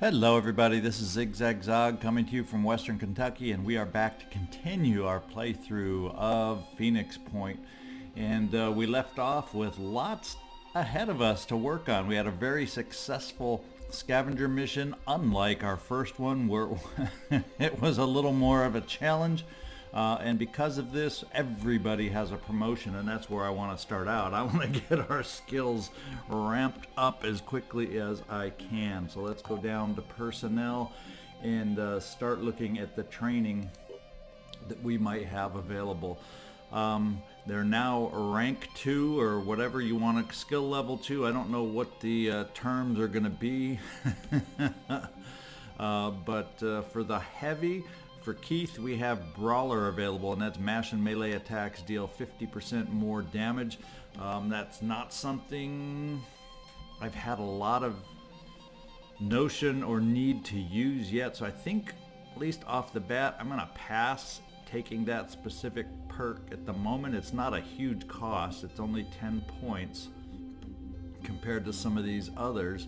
Hello everybody, this is ZigZagZog coming to you from Western Kentucky, and we are back to continue our playthrough of Phoenix Point. And we left off with lots ahead of us to work on. We had a very successful scavenger mission, unlike our first one where it was a little more of a challenge. And because of this, everybody has a promotion, and that's where I want to start out. I want to get our skills ramped up as quickly as I can. So let's go down to personnel and start looking at the training that we might have available. They're now rank 2 or whatever you want, skill level 2. I don't know what the terms are going to be. But for the heavy, for Keith, we have Brawler available, and that's mash and melee attacks deal 50% more damage. That's not something I've had a lot of notion or need to use yet, so I think, at least off the bat, I'm going to pass taking that specific perk at the moment. It's not a huge cost. It's only 10 points compared to some of these others,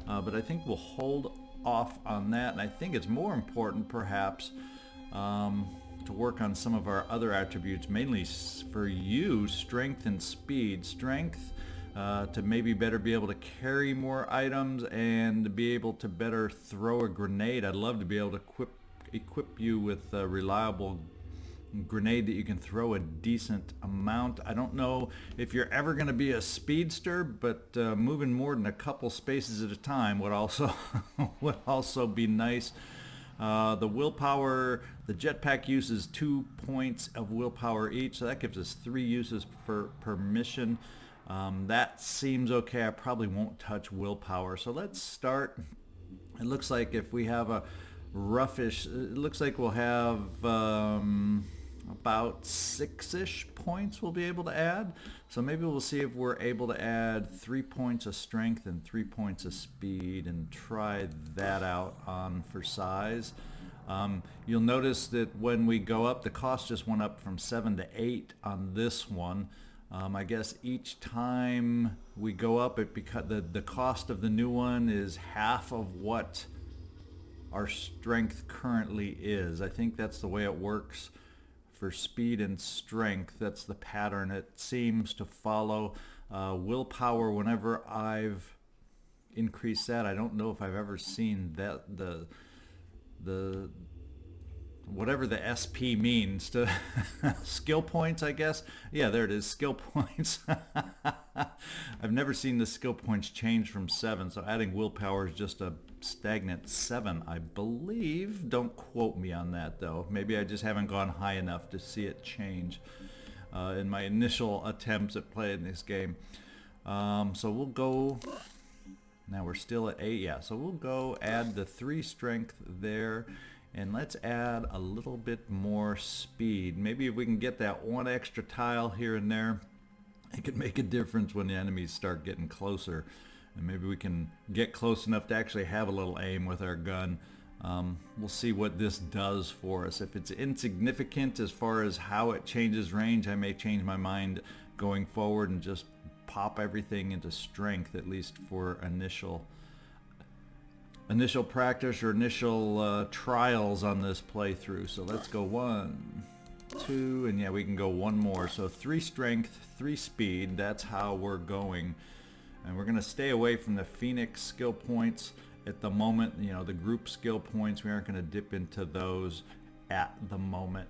but I think we'll hold off on that, and I think it's more important perhaps to work on some of our other attributes, mainly for you, strength and speed. Strength to maybe better be able to carry more items and to be able to better throw a grenade. I'd love to be able to equip you with a reliable grenade that you can throw a decent amount. I don't know if you're ever going to be a speedster, but moving more than a couple spaces at a time would also would also be nice. The willpower, the jetpack uses 2 points of willpower each, so that gives us 3 uses per mission. That seems okay. I probably won't touch willpower, so let's start. It looks like if we have a roughish, it looks like we'll have about 6-ish points we'll be able to add. So maybe we'll see if we're able to add 3 points of strength and 3 points of speed and try that out on for size. You'll notice that when we go up, the cost just went up from 7 to 8 on this one. I guess each time we go up, the cost of the new one is half of what our strength currently is. I think that's the way it works for speed and strength. That's the pattern it seems to follow. Willpower, whenever I've increased that, I don't know if I've ever seen that the whatever the SP means to skill points, I guess. Yeah, there it is, skill points. I've never seen the skill points change from 7, so adding willpower is just a stagnant 7, I believe. Don't quote me on that though. Maybe I just haven't gone high enough to see it change in my initial attempts at playing this game. So we'll go, now we're still at 8, yeah, so we'll go add the 3 strength there, and let's add a little bit more speed. Maybe if we can get that 1 extra tile here and there, it could make a difference when the enemies start getting closer. And maybe we can get close enough to actually have a little aim with our gun. We'll see what this does for us. If it's insignificant as far as how it changes range, I may change my mind going forward and just pop everything into strength, at least for initial practice or initial trials on this playthrough. So let's go 1, 2, and yeah, we can go 1 more. So 3 strength, 3 speed. That's how we're going. And we're going to stay away from the Phoenix skill points at the moment. You know, the group skill points, we aren't going to dip into those at the moment.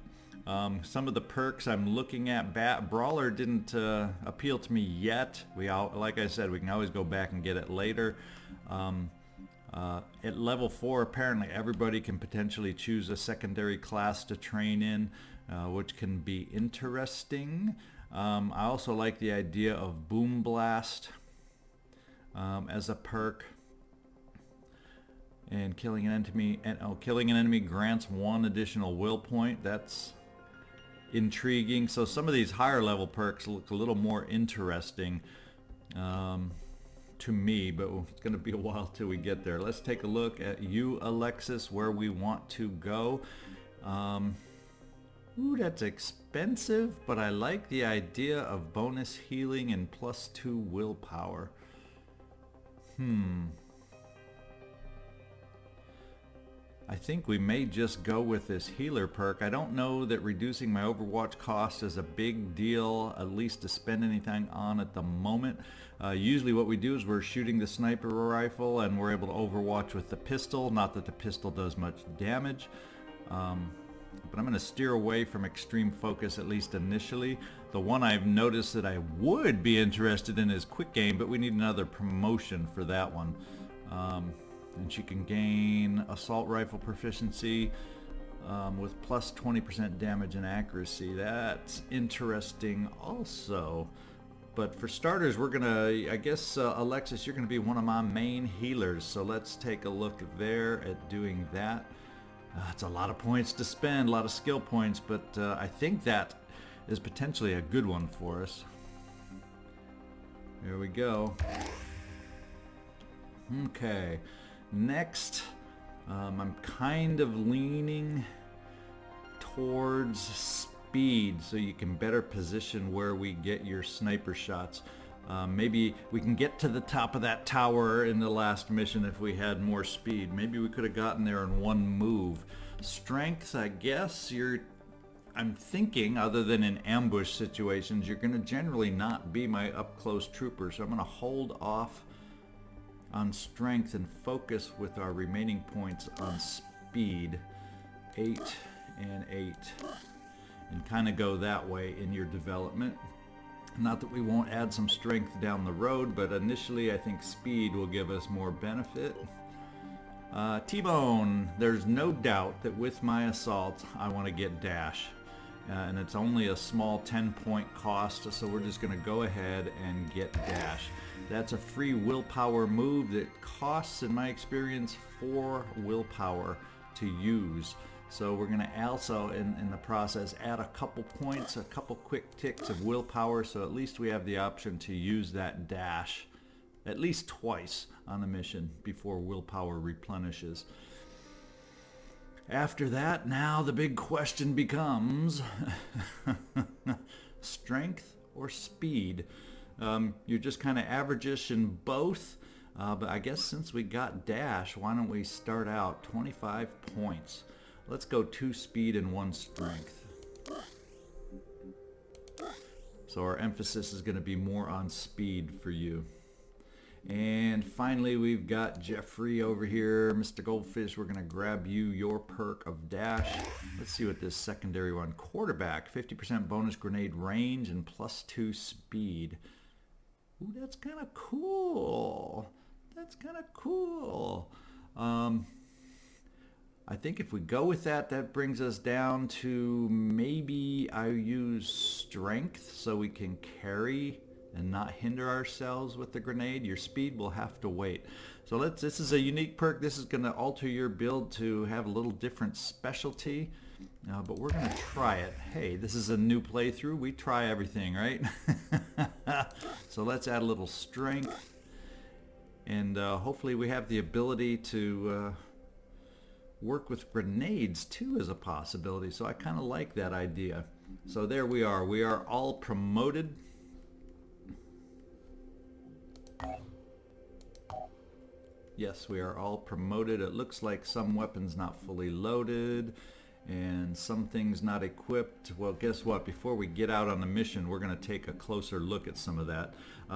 Some of the perks I'm looking at, Brawler didn't appeal to me yet. Like I said, we can always go back and get it later. At level 4, apparently everybody can potentially choose a secondary class to train in, which can be interesting. I also like the idea of Boom Blast as a perk, and killing an enemy grants 1 additional will point. That's intriguing. So some of these higher level perks look a little more interesting to me, but it's going to be a while till we get there. Let's take a look at you, Alexis, where we want to go. Ooh, that's expensive, but I like the idea of bonus healing and +2 willpower. I think we may just go with this healer perk. I don't know that reducing my Overwatch cost is a big deal, at least to spend anything on at the moment. Usually what we do is we're shooting the sniper rifle and we're able to Overwatch with the pistol. Not that the pistol does much damage. But I'm going to steer away from extreme focus, at least initially. The one I've noticed that I would be interested in is quick game, but we need another promotion for that one. And she can gain assault rifle proficiency with plus 20% damage and accuracy. That's interesting also. But for starters, we're gonna, I guess, Alexis, you're gonna be one of my main healers. So let's take a look there at doing that. It's a lot of points to spend, a lot of skill points, but I think that is potentially a good one for us. There we go. Okay. Next, I'm kind of leaning towards speed so you can better position where we get your sniper shots. Maybe we can get to the top of that tower in the last mission if we had more speed. Maybe we could have gotten there in one move. Strength, I guess, I'm thinking, other than in ambush situations, you're going to generally not be my up-close trooper, so I'm going to hold off on strength and focus with our remaining points on speed. 8 and 8. And kind of go that way in your development. Not that we won't add some strength down the road, but initially I think speed will give us more benefit. T-Bone, there's no doubt that with my assault I want to get dash. And it's only a small 10-point cost, so we're just going to go ahead and get dash. That's a free willpower move that costs, in my experience, 4 willpower to use. So we're going to also, in the process, add a couple points, a couple quick ticks of willpower, so at least we have the option to use that dash at least twice on the mission before willpower replenishes. After that, now the big question becomes strength or speed. You're just kind of average-ish in both, but I guess since we got dash, why don't we start out 25 points. Let's go 2 speed and 1 strength. So our emphasis is going to be more on speed for you. And finally, we've got Jeffrey over here. Mr. Goldfish, we're going to grab you your perk of dash. Let's see what this secondary one. Quarterback, 50% bonus grenade range and plus 2 speed. Ooh, that's kind of cool. That's kind of cool. I think if we go with that, that brings us down to maybe I use strength so we can carry and not hinder ourselves with the grenade. Your speed will have to wait. So this is a unique perk. This is going to alter your build to have a little different specialty, but we're going to try it. Hey, this is a new playthrough. We try everything, right? So let's add a little strength, and hopefully we have the ability to work with grenades too as a possibility. So I kind of like that idea. So there we are. We are all promoted. Yes, we are all promoted. It looks like some weapons not fully loaded and some things not equipped. Well, guess what? Before we get out on the mission, we're going to take a closer look at some of that.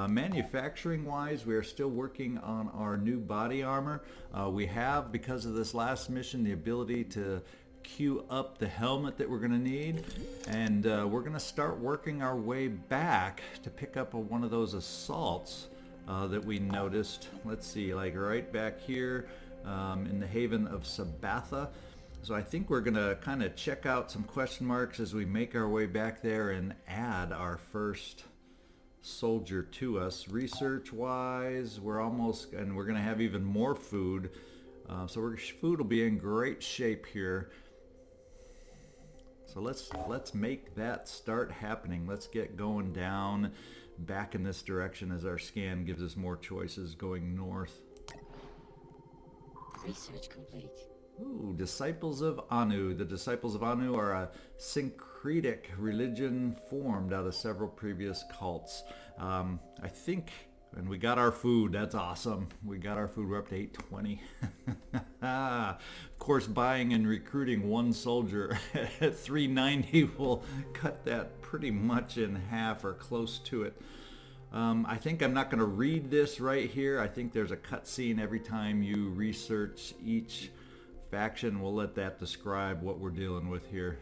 Manufacturing wise, we are still working on our new body armor. We have, because of this last mission, the ability to queue up the helmet that we're going to need, and we're going to start working our way back to pick up one of those assaults that we noticed. Let's see, like right back here in the haven of Sabatha. So I think we're going to kind of check out some question marks as we make our way back there and add our first soldier to us. Research wise, we're almost, and we're going to have even more food. So food will be in great shape here. So let's make that start happening. Let's get going down back in this direction as our scan gives us more choices going north. Research complete. Ooh, Disciples of Anu. The Disciples of Anu are a syncretic religion formed out of several previous cults. I think And we got our food. That's awesome. We got our food. We're up to 820. Of course, buying and recruiting one soldier at 390 will cut that pretty much in half or close to it. I think I'm not going to read this right here. I think there's a cutscene every time you research each faction. We'll let that describe what we're dealing with here.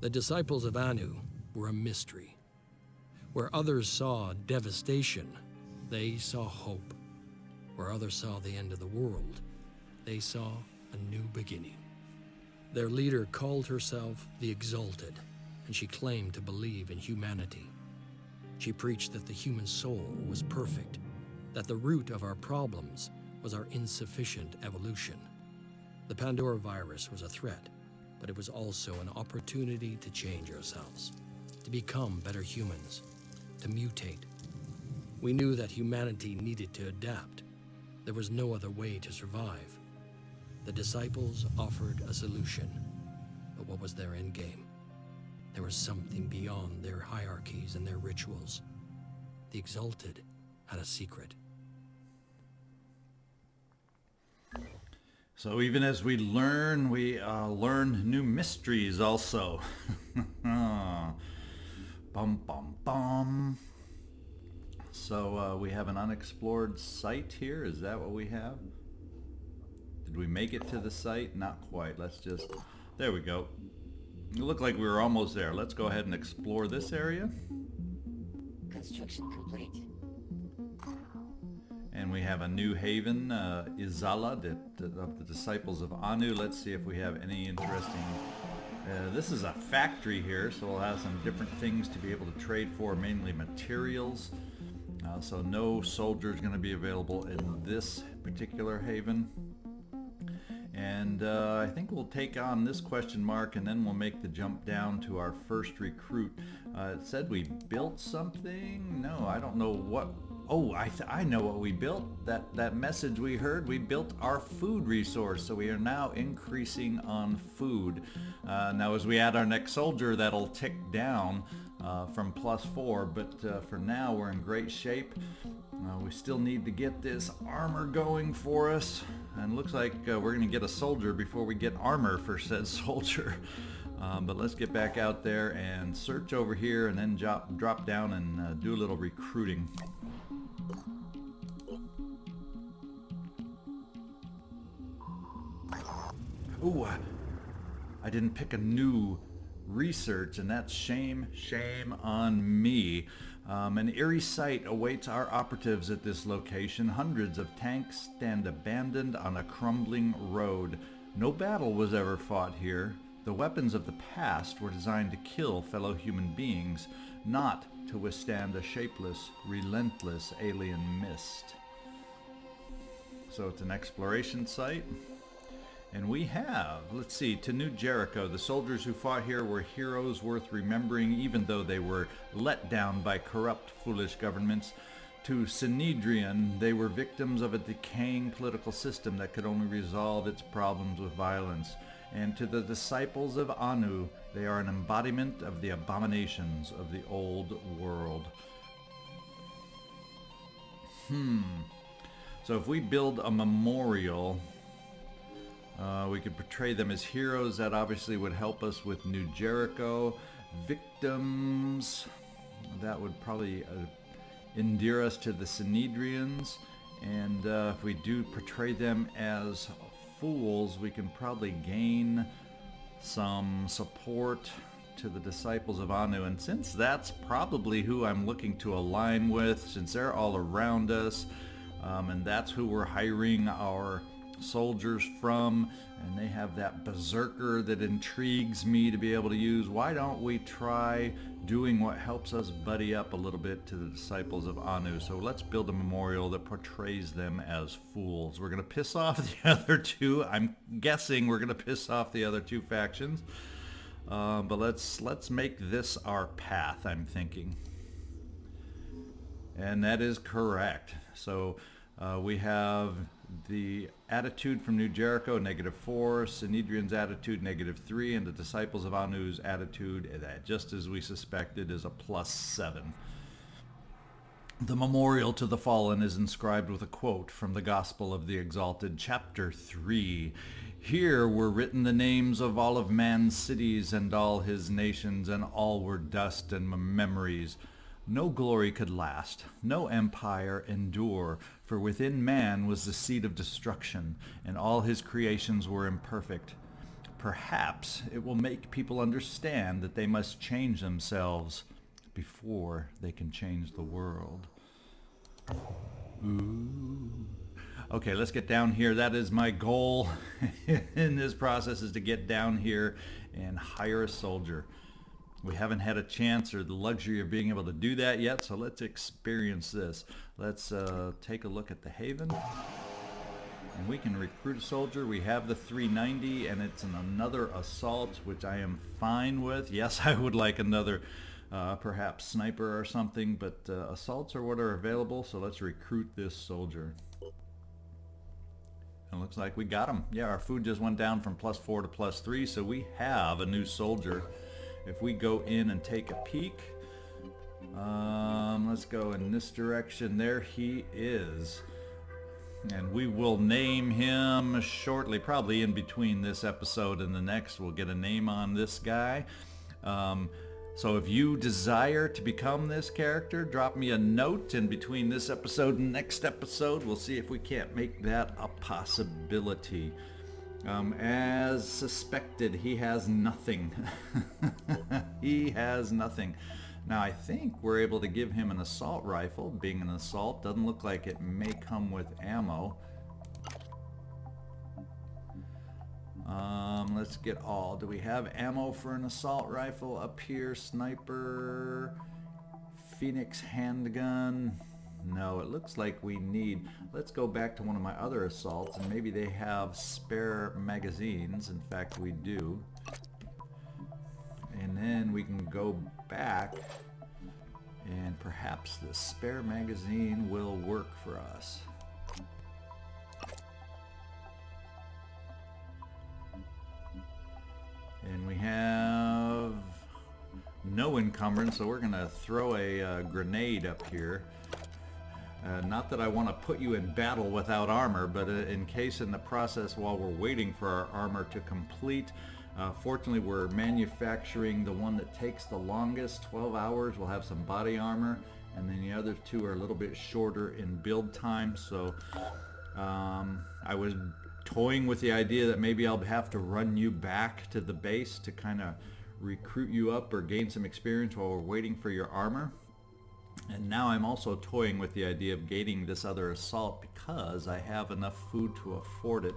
The disciples of Anu were a mystery. Where others saw devastation, they saw hope. Where others saw the end of the world, they saw a new beginning. Their leader called herself the Exalted, and she claimed to believe in humanity. She preached that the human soul was perfect, that the root of our problems was our insufficient evolution. The Pandora virus was a threat, but it was also an opportunity to change ourselves, to become better humans, to mutate. We knew that humanity needed to adapt. There was no other way to survive. The disciples offered a solution, but what was their end game? There was something beyond their hierarchies and their rituals. The Exalted had a secret. So even as we learn new mysteries also. Bum, bum, bum. So we have an unexplored site here. Is that what we have? Did we make it to the site? Not quite. Let's just... There we go. It looked like we were almost there. Let's go ahead and explore this area. Construction complete. And we have a new haven, Izala, of the Disciples of Anu. Let's see if we have any interesting... this is a factory here, so we'll have some different things to be able to trade for, mainly materials. So no soldiers going to be available in this particular haven. And I think we'll take on this question mark, and then we'll make the jump down to our first recruit. It said we built something? No, I don't know what... Oh, I know what we built. That message we heard, we built our food resource. So we are now increasing on food. Now as we add our next soldier, that'll tick down from +4. But for now, we're in great shape. We still need to get this armor going for us. And looks like we're going to get a soldier before we get armor for said soldier. But let's get back out there and search over here and then drop down and do a little recruiting. Ooh, I didn't pick a new research, and that's shame on me. An eerie sight awaits our operatives at this location. Hundreds of tanks stand abandoned on a crumbling road. No battle was ever fought here. The weapons of the past were designed to kill fellow human beings, not to withstand a shapeless, relentless alien mist. So it's an exploration site. And we have, let's see, to New Jericho. The soldiers who fought here were heroes worth remembering, even though they were let down by corrupt, foolish governments. To Sanhedrin, they were victims of a decaying political system that could only resolve its problems with violence. And to the disciples of Anu, they are an embodiment of the abominations of the old world. So if we build a memorial... we could portray them as heroes. That obviously would help us with New Jericho. Victims, that would probably endear us to the Sanhedrians. And if we do portray them as fools, we can probably gain some support to the Disciples of Anu. And since that's probably who I'm looking to align with, since they're all around us, and that's who we're hiring our soldiers from, and they have that berserker that intrigues me to be able to use, why don't we try doing what helps us buddy up a little bit to the Disciples of Anu? So let's build a memorial that portrays them as fools. We're going to piss off the other two. I'm guessing we're going to piss off the other two factions. But let's make this our path, I'm thinking. And that is correct. So we have the attitude from New Jericho, -4, Sanhedrin's attitude, -3, and the Disciples of Anu's attitude, that just as we suspected, is a +7. The memorial to the fallen is inscribed with a quote from the Gospel of the Exalted, chapter 3. Here were written the names of all of man's cities and all his nations, and all were dust and memories. No glory could last, no empire endure, for within man was the seed of destruction, and all his creations were imperfect. Perhaps it will make people understand that they must change themselves before they can change the world. Ooh. Okay, let's get down here. That is my goal in this process, is to get down here and hire a soldier. We haven't had a chance or the luxury of being able to do that yet, so let's experience this. Let's take a look at the Haven. And we can recruit a soldier. We have the 390, and it's another assault, which I am fine with. Yes, I would like another perhaps sniper or something, but assaults are what are available, so let's recruit this soldier. It looks like we got him. Yeah, our food just went down from +4 to +3, so we have a new soldier. If we go in and take a peek, let's go in this direction. There he is. And we will name him shortly, probably in between this episode and the next. We'll get a name on this guy. So if you desire to become this character, drop me a note in between this episode and next episode. We'll see if we can't make that a possibility. As suspected, he has nothing. He has nothing. Now I think we're able to give him an assault rifle. Being an assault, doesn't look like it may come with ammo. Let's get all. Do we have ammo for an assault rifle up here? Sniper, Phoenix handgun. No, it looks like we need. Let's go back to one of my other assaults, and maybe they have spare magazines. In fact, we do. And then we can go back, and perhaps the spare magazine will work for us. And we have no encumbrance, so we're going to throw a grenade up here. Not that I want to put you in battle without armor, but in case in the process while we're waiting for our armor to complete. Fortunately, we're manufacturing the one that takes the longest, 12 hours. We'll have some body armor, and then the other two are a little bit shorter in build time. So I was toying with the idea that maybe I'll have to run you back to the base to kind of recruit you up or gain some experience while we're waiting for your armor. And now I'm also toying with the idea of gaining this other assault because I have enough food to afford it.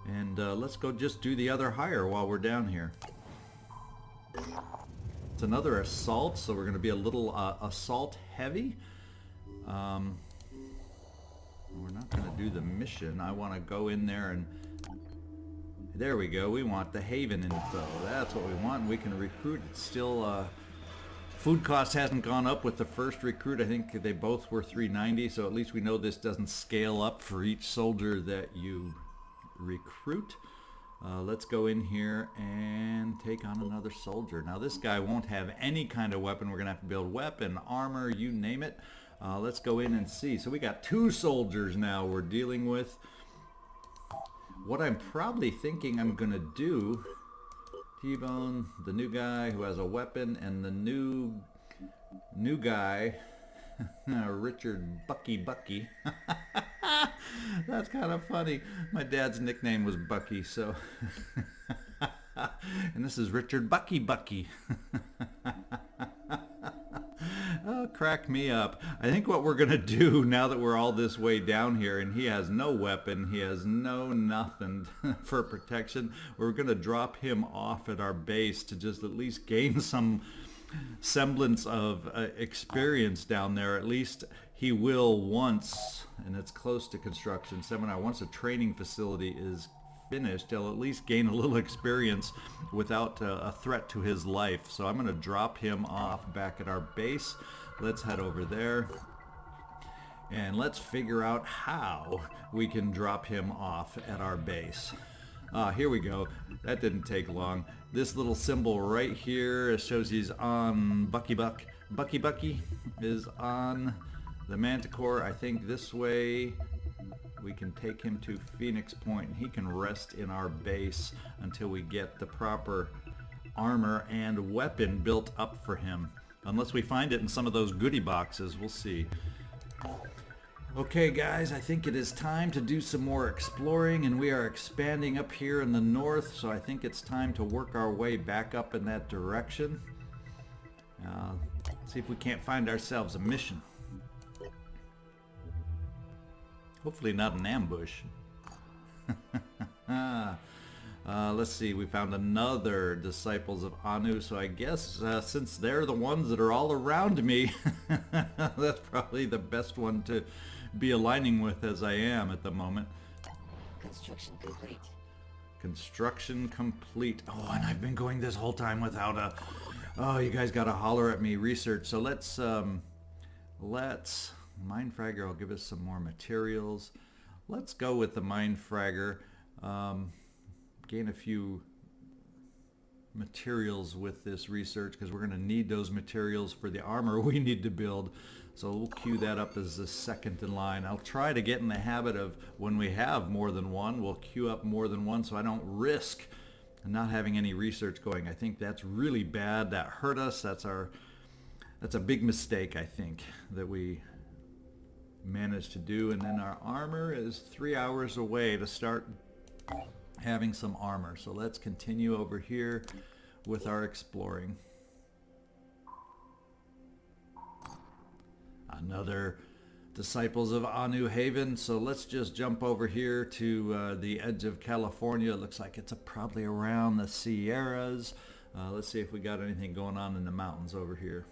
And let's go just do the other hire while we're down here. It's another assault, so we're going to be a little assault heavy. We're not going to do the mission. I want to go in there and... There we go. We want the Haven info. That's what we want. We can recruit. It's still... Food cost hasn't gone up with the first recruit. I think they both were 390, so at least we know this doesn't scale up for each soldier that you recruit. Let's go in here and take on another soldier. Now this guy won't have any kind of weapon. We're going to have to build weapon, armor, you name it. Let's go in and see. So we got 2 soldiers now we're dealing with. What I'm probably thinking I'm going to do... T-Bone, the new guy who has a weapon, and the new guy, Richard Bucky. That's kind of funny. My dad's nickname was Bucky, so... And this is Richard Bucky. Oh, crack me up. I think what we're going to do now that we're all this way down here and he has no weapon, he has nothing for protection, we're going to drop him off at our base to just at least gain some semblance of experience down there. At least he will once, and it's close to construction seminar, once a training facility is finished, he'll at least gain a little experience without a threat to his life. So I'm going to drop him off back at our base. Let's head over there. And let's figure out how we can drop him off at our base. Here we go. That didn't take long. This little symbol right here shows he's on Bucky Buck. Bucky is on the Manticore. I think this way we can take him to Phoenix Point and he can rest in our base until we get the proper armor and weapon built up for him. Unless we find it in some of those goodie boxes, we'll see. Okay guys, I think it is time to do some more exploring, and we are expanding up here in the north, so I think it's time to work our way back up in that direction. See if we can't find ourselves a mission. Hopefully not an ambush. Let's see, we found another Disciples of Anu, so I guess since they're the ones that are all around me, that's probably the best one to be aligning with as I am at the moment. Construction complete. Construction complete. Oh, and I've been going this whole time without a... Oh, you guys gotta holler at me. Research. So let's Mine Fragger will give us some more materials. Let's go with the Mine Fragger. Gain a few materials with this research because we're going to need those materials for the armor we need to build. So we'll queue that up as the second in line. I'll try to get in the habit of when we have more than one, we'll queue up more than one so I don't risk not having any research going. I think that's really bad. That hurt us. That's a big mistake, I think, that we managed to do. And then our armor is 3 hours away to start having some armor. So let's continue over here with our exploring. Another Disciples of Anu Haven. So let's just jump over here to the edge of California. It looks like it's probably around the Sierras. Let's see if we got anything going on in the mountains over here.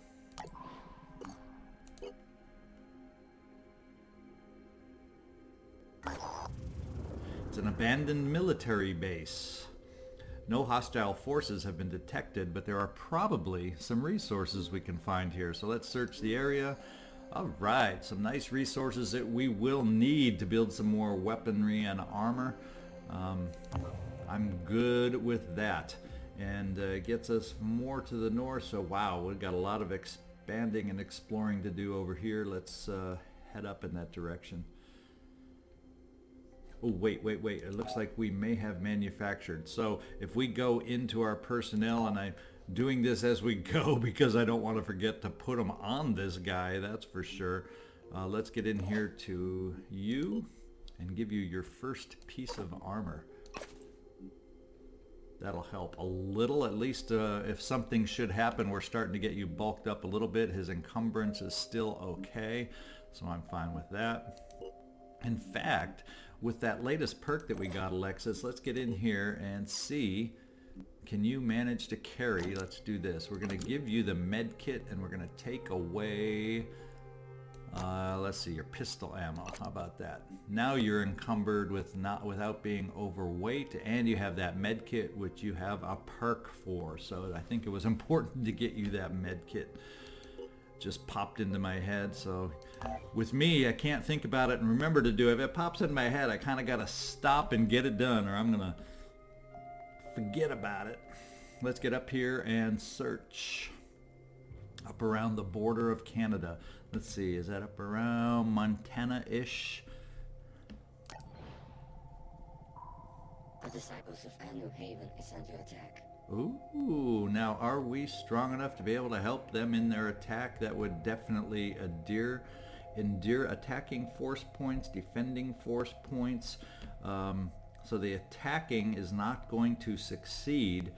It's an abandoned military base. No hostile forces have been detected, but there are probably some resources we can find here. So let's search the area. All right, some nice resources that we will need to build some more weaponry and armor. I'm good with that. And it gets us more to the north. So wow, we've got a lot of expanding and exploring to do over here. Let's head up in that direction. Oh, wait. It looks like we may have manufactured. So if we go into our personnel, and I'm doing this as we go because I don't want to forget to put them on this guy, that's for sure. Let's get in here to you and give you your first piece of armor. That'll help a little, at least if something should happen, we're starting to get you bulked up a little bit. His encumbrance is still okay, so I'm fine with that. In fact, with that latest perk that we got, Alexis, let's get in here and see, can you manage to carry? Let's do this. We're going to give you the med kit, and we're going to take away, let's see, your pistol ammo. How about that? Now you're encumbered without being overweight, and you have that med kit, which you have a perk for. So I think it was important to get you that med kit. Just popped into my head. So with me, I can't think about it and remember to do it. If it pops in my head, I kind of got to stop and get it done, or I'm going to forget about it. Let's get up here and search up around the border of Canada. Let's see, is that up around Montana-ish? The Disciples of Anu Haven is under attack. Ooh, now are we strong enough to be able to help them in their attack? That would definitely endear attacking force points, defending force points. So the attacking is not going to succeed.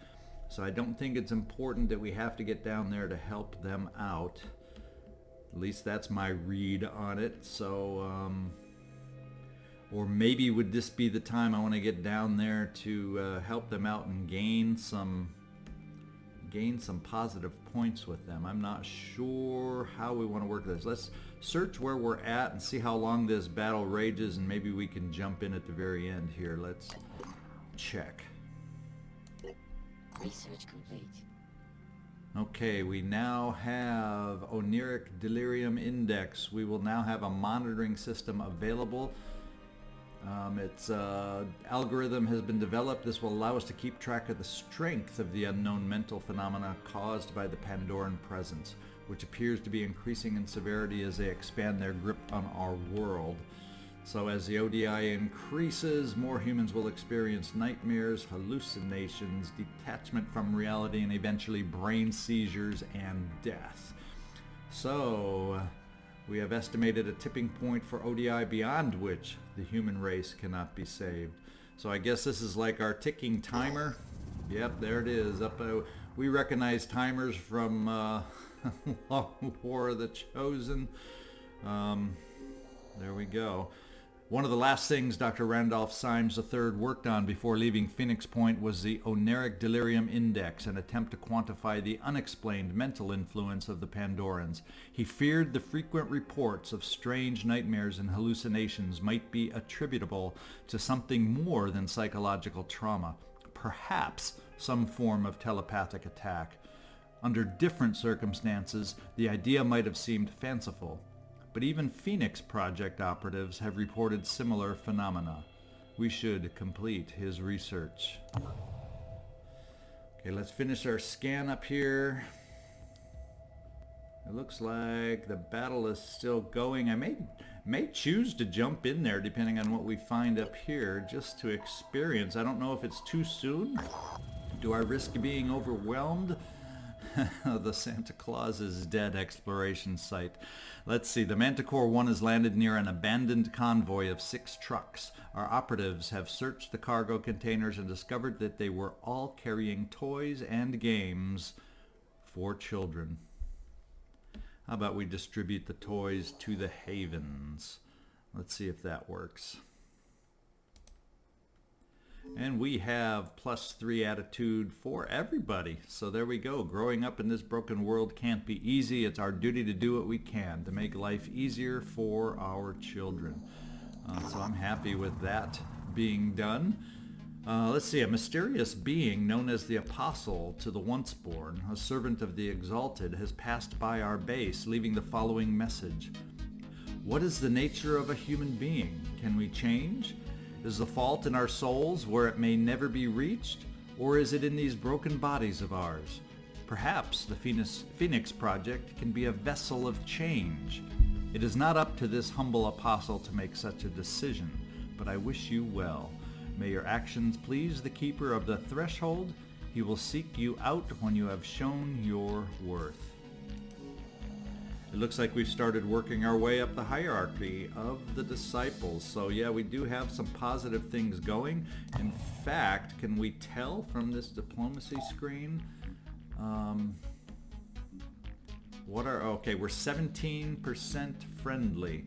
So I don't think it's important that we have to get down there to help them out. At least that's my read on it. So, or maybe would this be the time I want to get down there to help them out and gain some positive points with them. I'm not sure how we want to work this. Let's search where we're at and see how long this battle rages, and maybe we can jump in at the very end here. Let's check. Research complete. Okay, we now have Oniric Delirium Index. We will now have a monitoring system available. Its algorithm has been developed. This will allow us to keep track of the strength of the unknown mental phenomena caused by the Pandoran presence, which appears to be increasing in severity as they expand their grip on our world. So as the ODI increases, more humans will experience nightmares, hallucinations, detachment from reality, and eventually brain seizures and death. So we have estimated a tipping point for ODI beyond which the human race cannot be saved. So I guess this is like our ticking timer. Yep, there it is. We recognize timers from Long War of the Chosen. There we go. One of the last things Dr. Randolph Symes III worked on before leaving Phoenix Point was the Oniric Delirium Index, an attempt to quantify the unexplained mental influence of the Pandorans. He feared the frequent reports of strange nightmares and hallucinations might be attributable to something more than psychological trauma, perhaps some form of telepathic attack. Under different circumstances, the idea might have seemed fanciful. But even Phoenix Project operatives have reported similar phenomena. We should complete his research. Okay, let's finish our scan up here. It looks like the battle is still going. I may choose to jump in there depending on what we find up here just to experience. I don't know if it's too soon. Do I risk being overwhelmed? The Santa Claus is Dead exploration site. Let's see. The Manticore 1 has landed near an abandoned convoy of 6 trucks. Our operatives have searched the cargo containers and discovered that they were all carrying toys and games for children. How about we distribute the toys to the havens? Let's see if that works. And we have +3 attitude for everybody. So there we go. Growing up in this broken world can't be easy. It's our duty to do what we can to make life easier for our children. So I'm happy with that being done. Let's see. A mysterious being known as the Apostle to the Once-Born, a servant of the Exalted, has passed by our base, leaving the following message. What is the nature of a human being? Can we change? Is the fault in our souls where it may never be reached? Or is it in these broken bodies of ours? Perhaps the Phoenix Project can be a vessel of change. It is not up to this humble apostle to make such a decision, but I wish you well. May your actions please the keeper of the threshold. He will seek you out when you have shown your worth. It looks like we've started working our way up the hierarchy of the disciples. So yeah, we do have some positive things going. In fact, can we tell from this diplomacy screen? Okay, we're 17% friendly.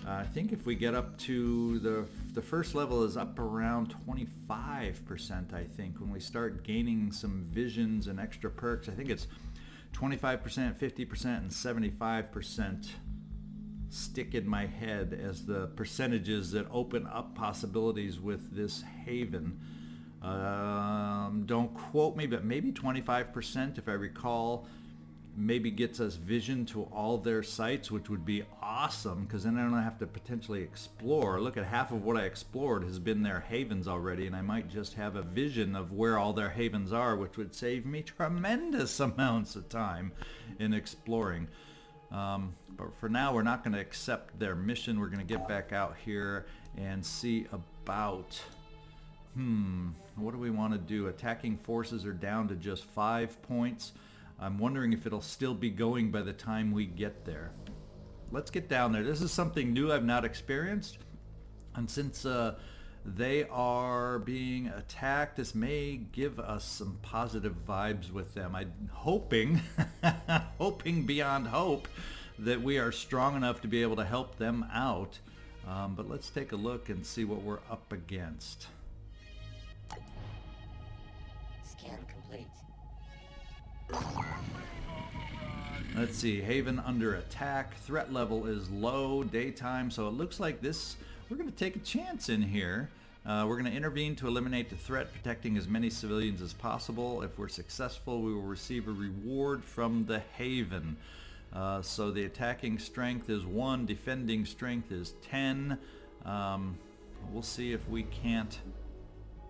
I think if we get up to the first level is up around 25%, I think. When we start gaining some visions and extra perks, I think it's 25%, 50%, and 75% stick in my head as the percentages that open up possibilities with this haven. Don't quote me, but maybe 25%, if I recall, maybe gets us vision to all their sites, which would be awesome, because then I don't have to potentially explore. Look at half of what I explored has been their havens already, and I might just have a vision of where all their havens are, which would save me tremendous amounts of time in exploring. But for now, we're not going to accept their mission. We're going to get back out here and see about... what do we want to do? Attacking forces are down to just 5 points. I'm wondering if it'll still be going by the time we get there. Let's get down there. This is something new I've not experienced. And since they are being attacked, this may give us some positive vibes with them. I'm hoping, hoping beyond hope, that we are strong enough to be able to help them out. But let's take a look and see what we're up against. Scan complete. Let's see, Haven under attack, threat level is low, daytime, so it looks like this, we're going to take a chance in here We're going to intervene to eliminate the threat, protecting as many civilians as possible. If we're successful, we will receive a reward from the Haven. So the attacking strength is 1, defending strength is 10. We'll see if we can't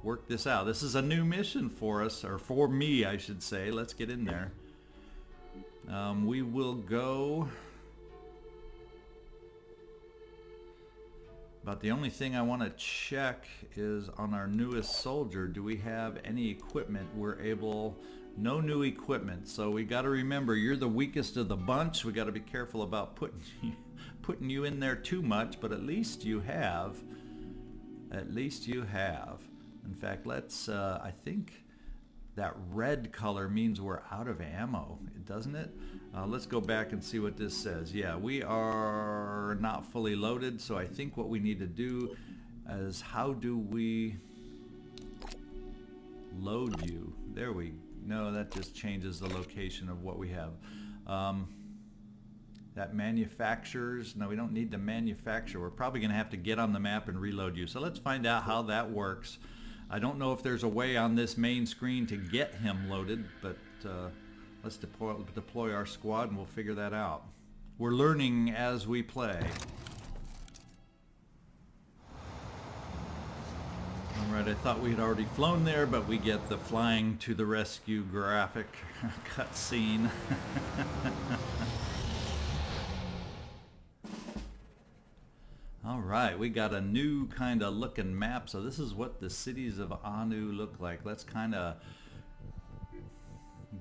work this out. This is a new mission for us, or for me, I should say. Let's get in there. We will go... But the only thing I want to check is on our newest soldier, do we have any equipment we're able... No new equipment, so we got to remember you're the weakest of the bunch. We got to be careful about putting you in there too much, but at least you have. At least you have. In fact, let's, I think that red color means we're out of ammo, doesn't it? Let's go back and see what this says. Yeah, we are not fully loaded, so I think what we need to do is how do we load you? There we go. No, that just changes the location of what we have. That manufactures, no, we don't need to manufacture. We're probably going to have to get on the map and reload you. So let's find out how that works. I don't know if there's a way on this main screen to get him loaded, but let's deploy our squad and we'll figure that out. We're learning as we play. Alright, I thought we had already flown there, but we get the flying to the rescue graphic cutscene. Alright, we got a new kind of looking map, so this is what the cities of Anu look like. Let's kind of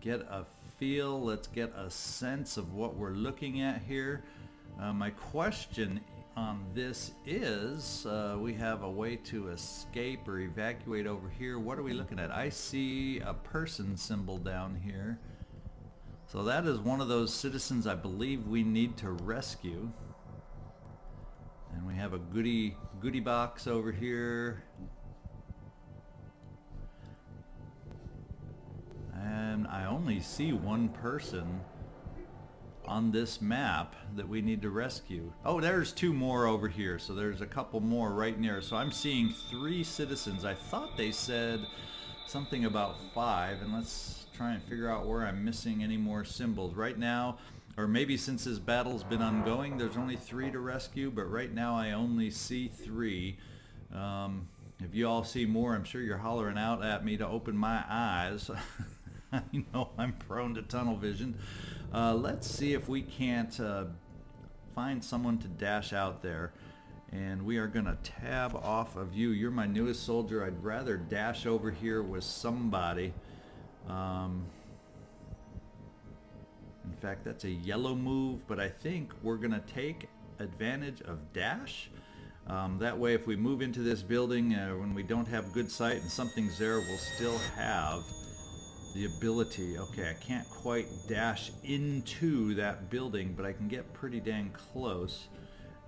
get a feel, let's get a sense of what we're looking at here. My question on this is, we have a way to escape or evacuate over here. What are we looking at? I see a person symbol down here. So that is one of those citizens I believe we need to rescue. And we have a goodie box over here. And I only see one person on this map that we need to rescue. Oh, there's 2 more over here, so there's a couple more right near. So I'm seeing 3 citizens. I thought they said something about 5, and let's try and figure out where I'm missing any more symbols. Right now, or maybe since this battle's been ongoing, there's only 3 to rescue, but right now I only see 3. If you all see more, I'm sure you're hollering out at me to open my eyes. I know I'm prone to tunnel vision. Let's see if we can't find someone to dash out there. And we are going to tab off of you. You're my newest soldier. I'd rather dash over here with somebody. In fact, that's a yellow move, but I think we're going to take advantage of dash. That way, if we move into this building when we don't have good sight and something's there, we'll still have the ability. Okay, I can't quite dash into that building, but I can get pretty dang close,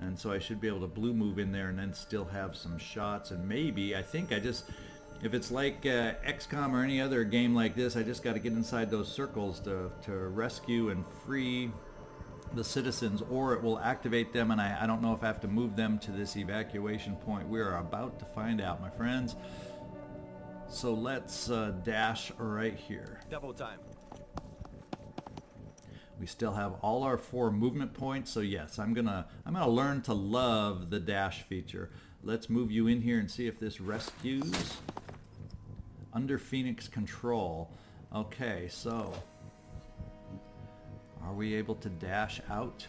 and so I should be able to blue move in there and then still have some shots. And maybe, I think if it's like XCom or any other game like this, I just got to get inside those circles to rescue and free the citizens, or it will activate them, and I don't know if I have to move them to this evacuation point. We are about to find out, my friends. So let's dash right here. Double time. We still have all our 4 movement points, so yes, I'm gonna learn to love the dash feature. Let's move you in here and see if this rescues. Under Phoenix control. Okay, so are we able to dash out?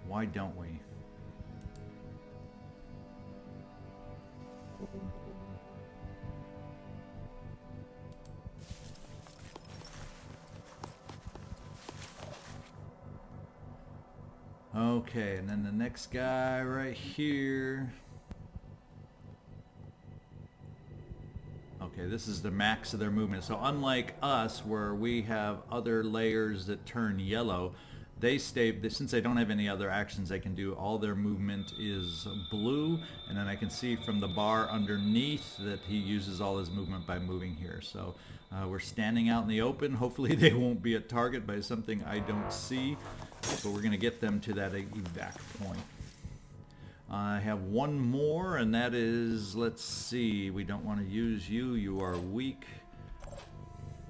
Why don't we? Okay, and then the next guy right here. Okay, this is the max of their movement. So unlike us, where we have other layers that turn yellow, since they don't have any other actions they can do, all their movement is blue, and then I can see from the bar underneath that he uses all his movement by moving here. So we're standing out in the open. Hopefully they won't be a target by something I don't see, but we're going to get them to that evac point. I have one more, and that is, let's see, we don't want to use you. You are weak.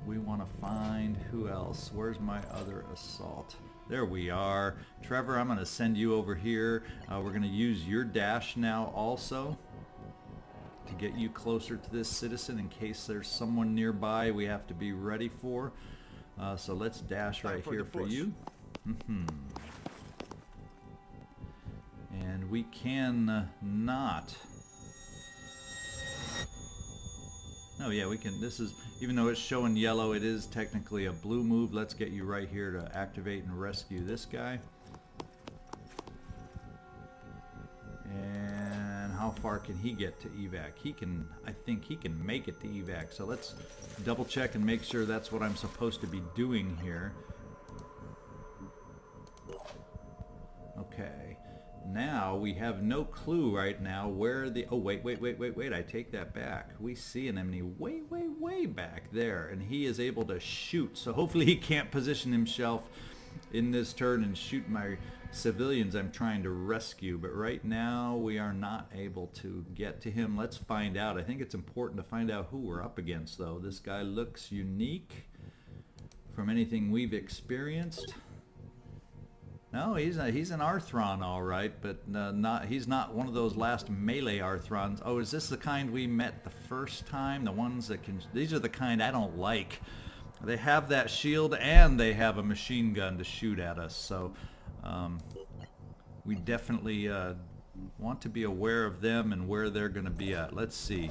We want to find who else. Where's my other assault? There we are. Trevor, I'm going to send you over here. We're going to use your dash now also to get you closer to this citizen in case there's someone nearby we have to be ready for. So let's dash right here for you. And we can not. Oh yeah, we can. This is, even though it's showing yellow, it is technically a blue move. Let's get you right here to activate and rescue this guy. And how far can he get to evac? He can, I think he can make it to evac. So let's double check and make sure that's what I'm supposed to be doing here. Okay. Now we have no clue right now where the, oh wait, I take that back. We see an enemy way back there, and he is able to shoot. So hopefully he can't position himself in this turn and shoot my civilians I'm trying to rescue. But right now we are not able to get to him. Let's find out. I think it's important to find out who we're up against though. This guy looks unique from anything we've experienced. No, he's an Arthron, all right, but he's not one of those last melee Arthrons. Oh, is this the kind we met the first time? The ones that can... These are the kind I don't like. They have that shield and they have a machine gun to shoot at us, so we definitely want to be aware of them and where they're going to be at. Let's see.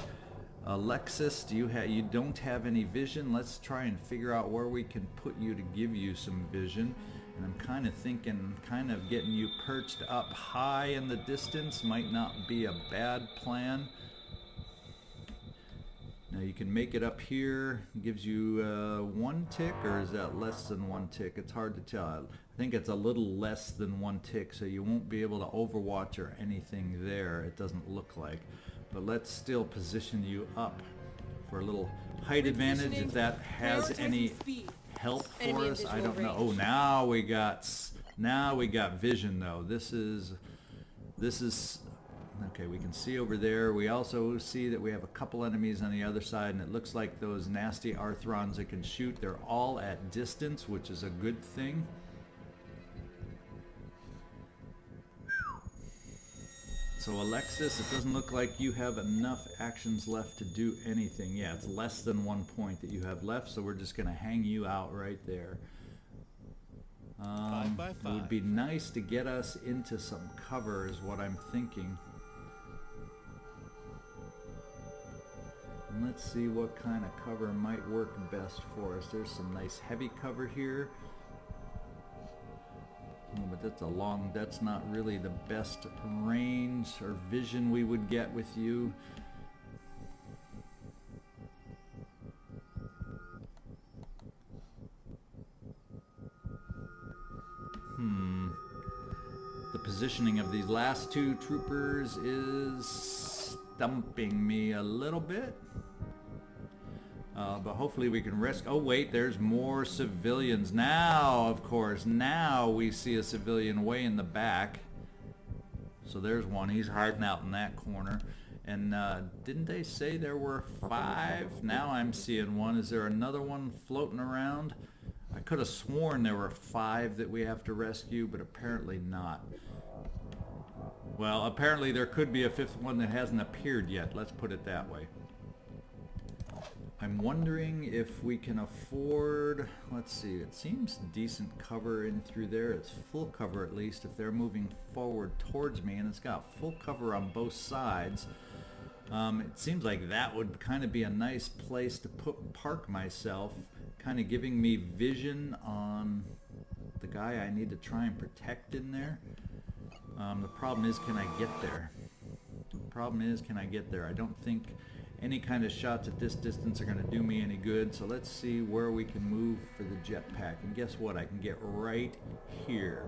Alexis, you don't have any vision? Let's try and figure out where we can put you to give you some vision. And I'm kind of thinking, kind of getting you perched up high in the distance might not be a bad plan. Now you can make it up here. It gives you 1 tick, or is that less than 1 tick? It's hard to tell. I think it's a little less than 1 tick, so you won't be able to overwatch or anything there. It doesn't look like. But let's still position you up for a little height advantage if that has any help for us. I don't know. Oh, now we got vision though. This is okay. We can see over there. We also see that we have a couple enemies on the other side, and it looks like those nasty Arthrons that can shoot. They're all at distance, which is a good thing. So Alexis, it doesn't look like you have enough actions left to do anything. Yeah, it's less than 1 point that you have left, so we're just going to hang you out right there. 5 by 5. It would be nice to get us into some cover is what I'm thinking. And let's see what kind of cover might work best for us. There's some nice heavy cover here. Oh, but that's not really the best range or vision we would get with you. The positioning of these last 2 troopers is stumping me a little bit. But hopefully we can rescue. Oh wait, there's more civilians. Now, of course, now we see a civilian way in the back. So there's one. He's hiding out in that corner. And didn't they say there were 5? Now I'm seeing one. Is there another one floating around? I could have sworn there were 5 that we have to rescue, but apparently not. Well, apparently there could be a 5th one that hasn't appeared yet. Let's put it that way. I'm wondering if we can afford, let's see, it seems decent cover in through there. It's full cover at least if they're moving forward towards me, and it's got full cover on both sides. It seems like that would kind of be a nice place to park myself, kind of giving me vision on the guy I need to try and protect in there. The problem is, can I get there? I don't think any kind of shots at this distance are going to do me any good, so let's see where we can move for the jetpack. And guess what? I can get right here.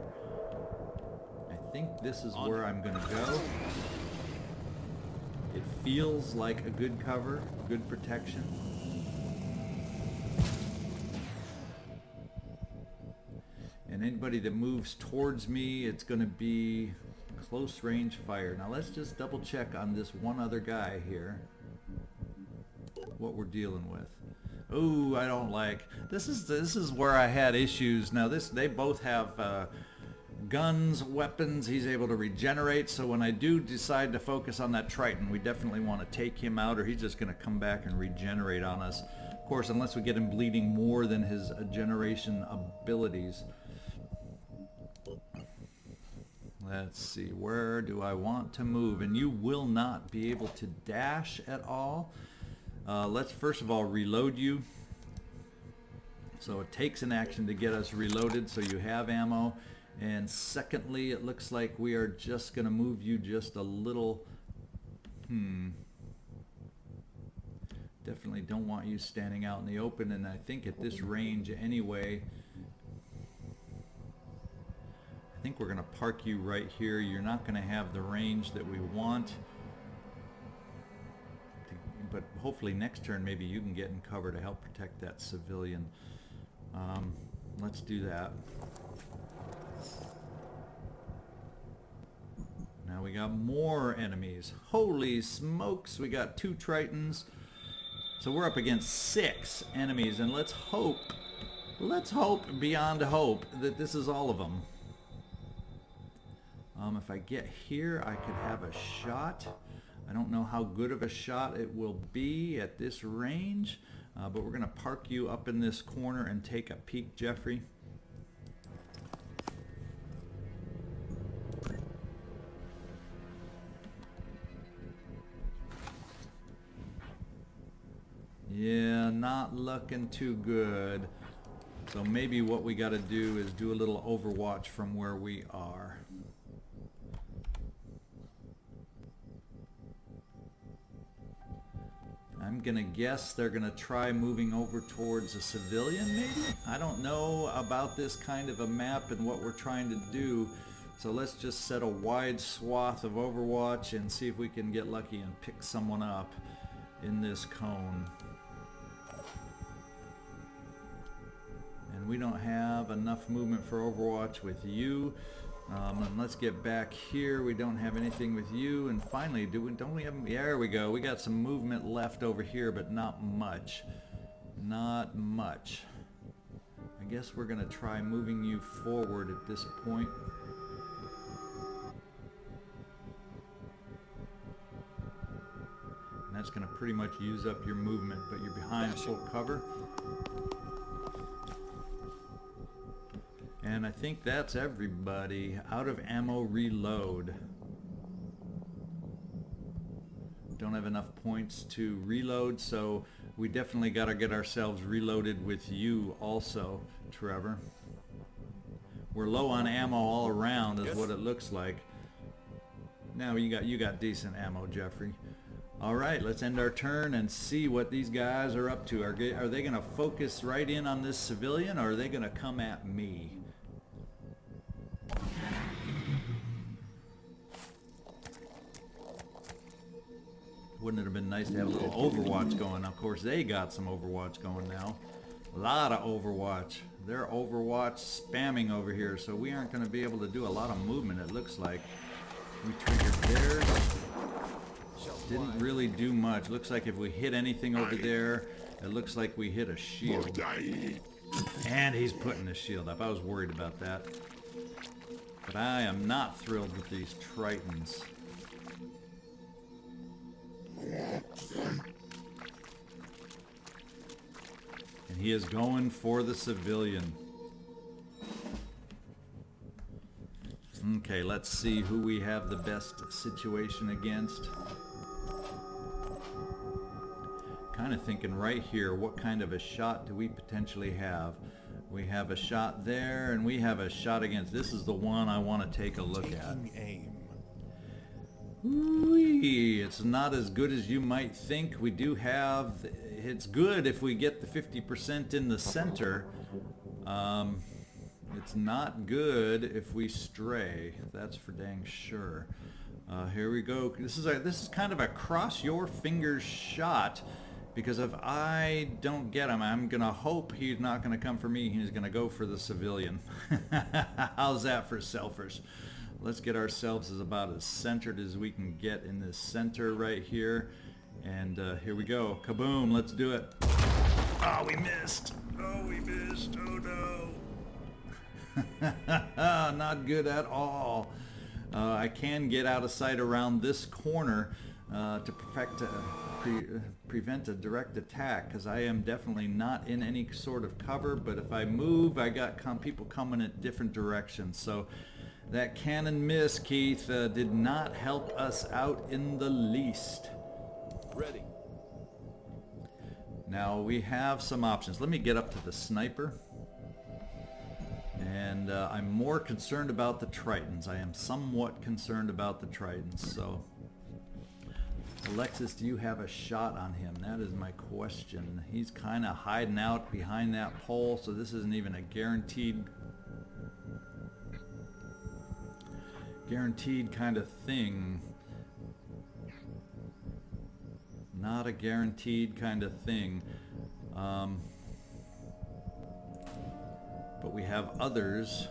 I think this is where I'm going to go. It feels like a good cover, good protection. And anybody that moves towards me, it's going to be close range fire. Now let's just double check on this one other guy here what we're dealing with. Ooh, I don't like this. Is where I had issues. Now they both have guns, weapons. He's able to regenerate, so when I do decide to focus on that Triton, we definitely want to take him out, or he's just going to come back and regenerate on us. Of course, unless we get him bleeding more than his generation abilities. Let's see, where do I want to move? And you will not be able to dash at all. Let's first of all reload you. So it takes an action to get us reloaded, so you have ammo. And secondly, it looks like we are just going to move you just a little. Definitely don't want you standing out in the open, and I think at this range anyway, I think we're going to park you right here. You're not going to have the range that we want. But hopefully next turn maybe you can get in cover to help protect that civilian. Let's do that. Now we got more enemies. Holy smokes, we got 2 Tritons. So we're up against 6 enemies, and let's hope beyond hope that this is all of them. If I get here, I could have a shot. I don't know how good of a shot it will be at this range, but we're going to park you up in this corner and take a peek, Jeffrey. Yeah, not looking too good. So maybe what we got to do is do a little overwatch from where we are. I'm gonna guess they're gonna try moving over towards a civilian, maybe? I don't know about this kind of a map and what we're trying to do, so let's just set a wide swath of overwatch and see if we can get lucky and pick someone up in this cone. And we don't have enough movement for overwatch with you. And let's get back here. We don't have anything with you. And finally, don't we have... Yeah, there we go. We got some movement left over here, but not much. Not much. I guess we're going to try moving you forward at this point. And that's going to pretty much use up your movement, but you're behind full cover. And I think that's everybody. Out of ammo, reload. Don't have enough points to reload, so we definitely got to get ourselves reloaded with you also, Trevor. We're low on ammo all around is what it looks like. Now you got decent ammo, Jeffrey. All right, let's end our turn and see what these guys are up to. Are they going to focus right in on this civilian, or are they going to come at me? Wouldn't it have been nice to have a little Overwatch going? Of course, they got some Overwatch going now. A lot of Overwatch. They're Overwatch spamming over here, so we aren't going to be able to do a lot of movement, it looks like. We triggered theirs. Didn't really do much. Looks like if we hit anything over there, it looks like we hit a shield. And he's putting the shield up. I was worried about that. But I am not thrilled with these Tritons. And he is going for the civilian. Okay, let's see who we have the best situation against. Kind of thinking right here, what kind of a shot do we potentially have? We have a shot there, and we have a shot against. This is the one I want to take a look at. Ooh-wee. It's not as good as you might think. We do have, it's good if we get the 50% in the center. It's not good if we stray. That's for dang sure. Here we go. This is kind of a cross your fingers shot, because if I don't get him, I'm gonna hope he's not gonna come for me. He's gonna go for the civilian. How's that for selfish? Let's get ourselves as about as centered as we can get in this center right here. And here we go. Kaboom, let's do it. Oh, we missed. Oh, we missed. Oh, no. Not good at all. I can get out of sight around this corner to prevent a direct attack, because I am definitely not in any sort of cover, but if I move, I got people coming at different directions. So that cannon miss, Keith, did not help us out in the least. Ready. Now we have some options. Let me get up to the sniper. And I'm more concerned about the Tritons. I am somewhat concerned about the Tritons. So, Alexis, do you have a shot on him? That is my question. He's kind of hiding out behind that pole, so this isn't even a guaranteed kind of thing. Not a guaranteed kind of thing. But we have others.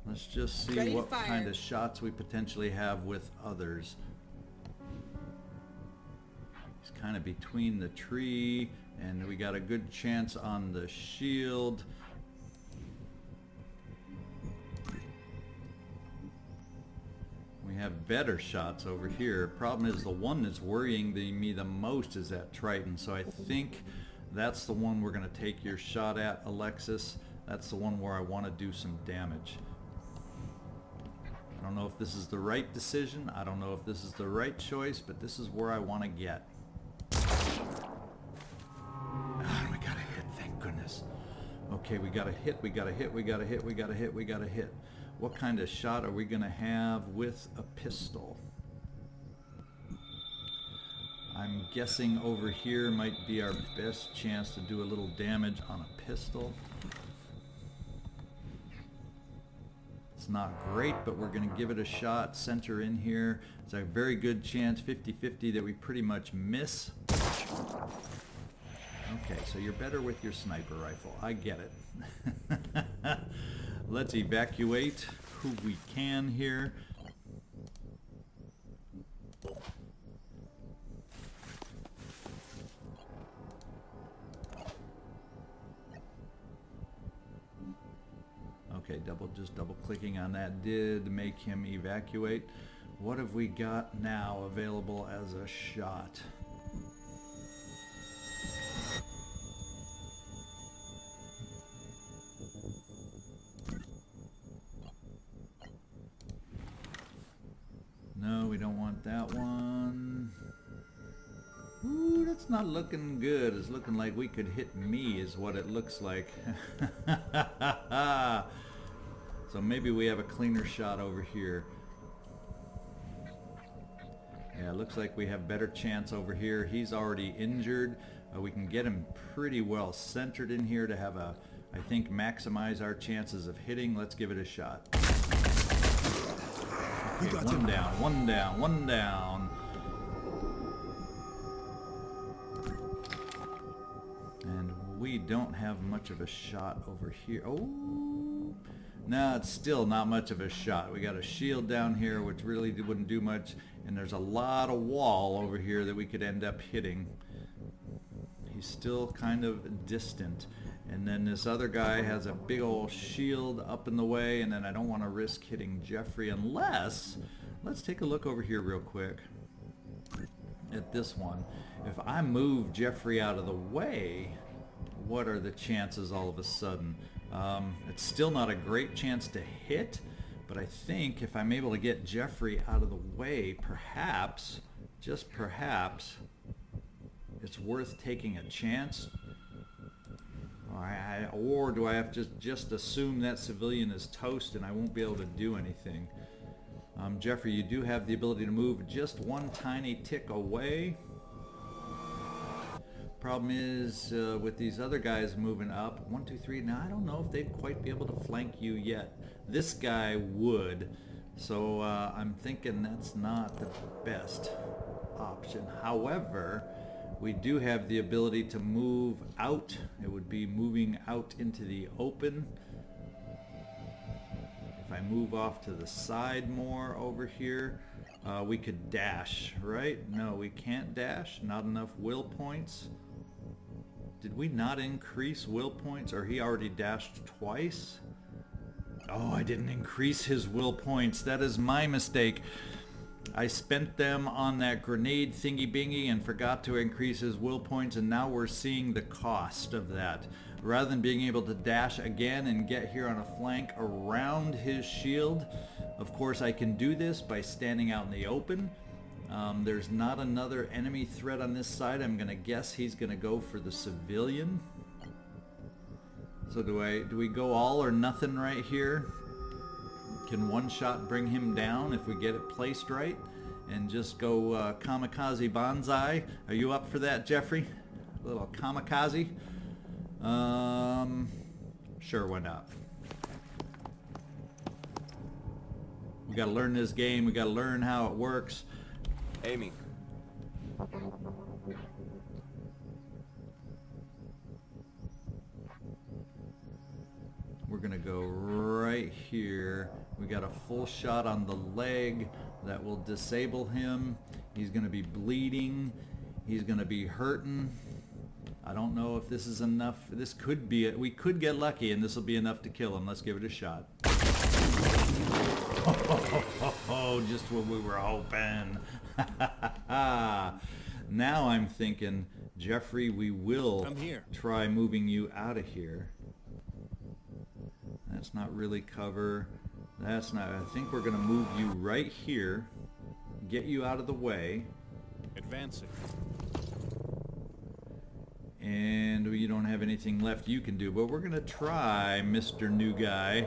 Let's just see what kind of shots we potentially have with others. He's kind of between the tree, and we got a good chance on the shield. We have better shots over here. Problem is, the one that's worrying me the most is that Triton. So I think that's the one we're going to take your shot at, Alexis. That's the one where I want to do some damage. I don't know if this is the right decision. I don't know if this is the right choice, but this is where I want to get. Ah, we got a hit, thank goodness. Okay, we got a hit, we got a hit, we got a hit, we got a hit, we got a hit. What kind of shot are we going to have with a pistol? I'm guessing over here might be our best chance to do a little damage on a pistol. It's not great, but we're going to give it a shot. Center in here. It's a very good chance, 50-50, that we pretty much miss. Okay, so you're better with your sniper rifle. I get it. Let's evacuate who we can here. Okay, just double clicking on that did make him evacuate. What have we got now available as a shot? No, we don't want that one. Ooh, that's not looking good. It's looking like we could hit me is what it looks like. So maybe we have a cleaner shot over here. Yeah, it looks like we have better chance over here. He's already injured. We can get him pretty well centered in here to have I think, maximize our chances of hitting. Let's give it a shot. Okay, one down, one down, one down. And we don't have much of a shot over here. Oh, no, it's still not much of a shot. We got a shield down here, which really wouldn't do much. And there's a lot of wall over here that we could end up hitting. He's still kind of distant. And then this other guy has a big old shield up in the way, and then I don't want to risk hitting Jeffrey unless, let's take a look over here real quick at this one. If I move Jeffrey out of the way, what are the chances all of a sudden? It's still not a great chance to hit, but I think if I'm able to get Jeffrey out of the way, perhaps, just perhaps, it's worth taking a chance. Or do I have to just assume that civilian is toast and I won't be able to do anything? Jeffrey, you do have the ability to move just one tiny tick away. Problem is with these other guys moving up, 1, 2, 3. Now I don't know if they'd quite be able to flank you yet. This guy would, so I'm thinking that's not the best option. However, We do have the ability to move out. It would be moving out into the open. If I move off to the side more over here, we could dash, right? No, we can't dash. Not enough will points. Did we not increase will points, or he already dashed twice? Oh, I didn't increase his will points. That is my mistake. I spent them on that grenade thingy bingy and forgot to increase his will points, and now we're seeing the cost of that. Rather than being able to dash again and get here on a flank around his shield, of course I can do this by standing out in the open. There's not another enemy threat on this side. I'm gonna guess he's gonna go for the civilian. So do we go all or nothing right here? Can one shot bring him down if we get it placed right? And just go kamikaze bonsai? Are you up for that, Jeffrey? A little kamikaze? Sure, why not? We gotta learn this game. We gotta learn how it works. Aiming. We're gonna go right here. We got a full shot on the leg that will disable him. He's gonna be bleeding. He's gonna be hurting. I don't know if this is enough. This could be it. We could get lucky and this will be enough to kill him. Let's give it a shot. Oh, just what we were hoping. Now I'm thinking, Jeffrey, we will try moving you out of here. That's not really cover. That's not. I think we're going to move you right here, get you out of the way. Advancing. And you don't have anything left you can do, but we're going to try, Mr. New Guy.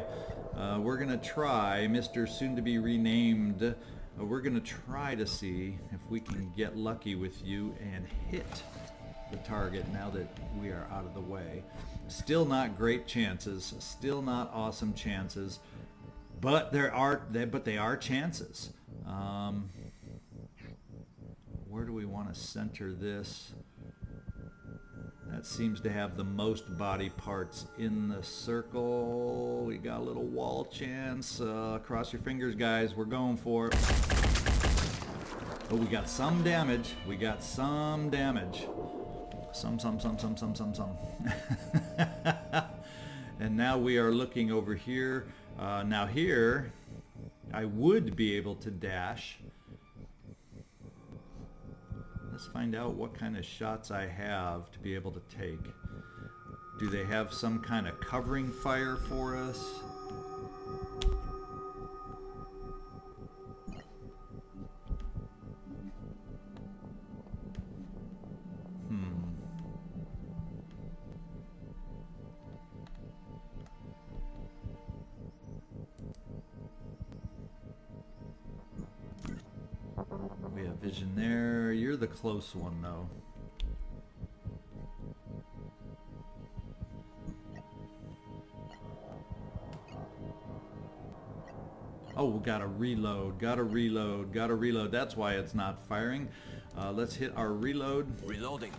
We're going to try, Mr. Soon to be renamed. We're going to try to see if we can get lucky with you and hit the target now that we are out of the way. Still not great chances, still not awesome chances, but they are chances. Where do we want to center this? That seems to have the most body parts in the circle. We got a little wall chance. Cross your fingers, guys. We're going for it. Oh, we got some damage. We got some damage. Some. And now we are looking over here. Now here, I would be able to dash. Let's find out what kind of shots I have to be able to take. Do they have some kind of covering fire for us? We have vision there. You're the close one, though. Oh, gotta reload, gotta reload, gotta reload. That's why it's not firing. Let's hit our reload. Reloading.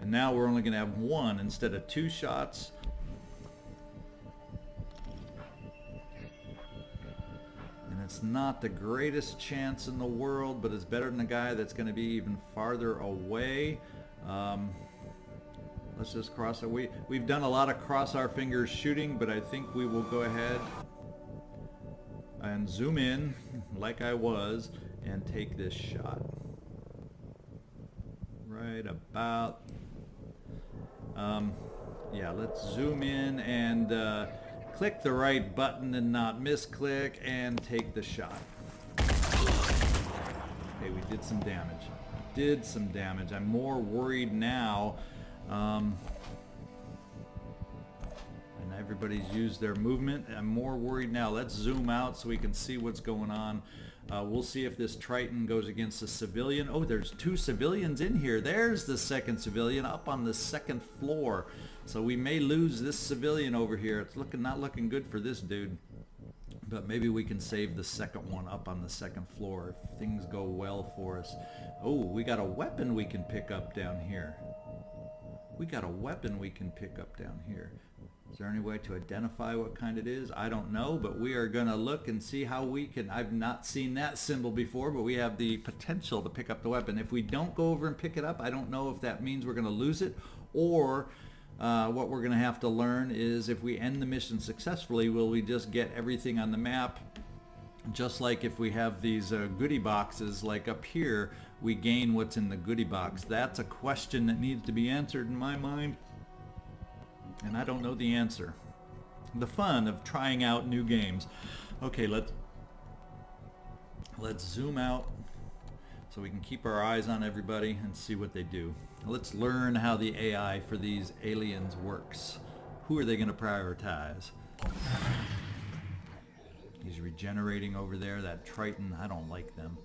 And now we're only gonna have one instead of two shots. And it's not the greatest chance in the world, but it's better than a guy that's gonna be even farther away. Let's just cross it. We've done a lot of cross our fingers shooting, but I think we will go ahead and zoom in like I was and take this shot. Right about, yeah, let's zoom in and click the right button and not misclick and take the shot. Okay, we did some damage. Did some damage. I'm more worried now. And everybody's used their movement. I'm more worried now. Let's zoom out so we can see what's going on. We'll see if this Triton goes against a civilian. Oh, there's two civilians in here. There's the second civilian up on the second floor. So we may lose this civilian over here. It's not looking good for this dude. But maybe we can save the second one up on the second floor if things go well for us. Oh, we got a weapon we can pick up down here. We got a weapon we can pick up down here. Is there any way to identify what kind it is? I don't know, but we are going to look and see how we can... I've not seen that symbol before, but we have the potential to pick up the weapon. If we don't go over and pick it up, I don't know if that means we're going to lose it, or what we're going to have to learn is if we end the mission successfully, will we just get everything on the map? Just like if we have these goodie boxes, like up here, we gain what's in the goodie box. That's a question that needs to be answered in my mind. And I don't know the answer. The fun of trying out new games. Okay, let's zoom out so we can keep our eyes on everybody and see what they do. Let's learn how the AI for these aliens works. Who are they going to prioritize? He's regenerating over there. That Triton, I don't like them.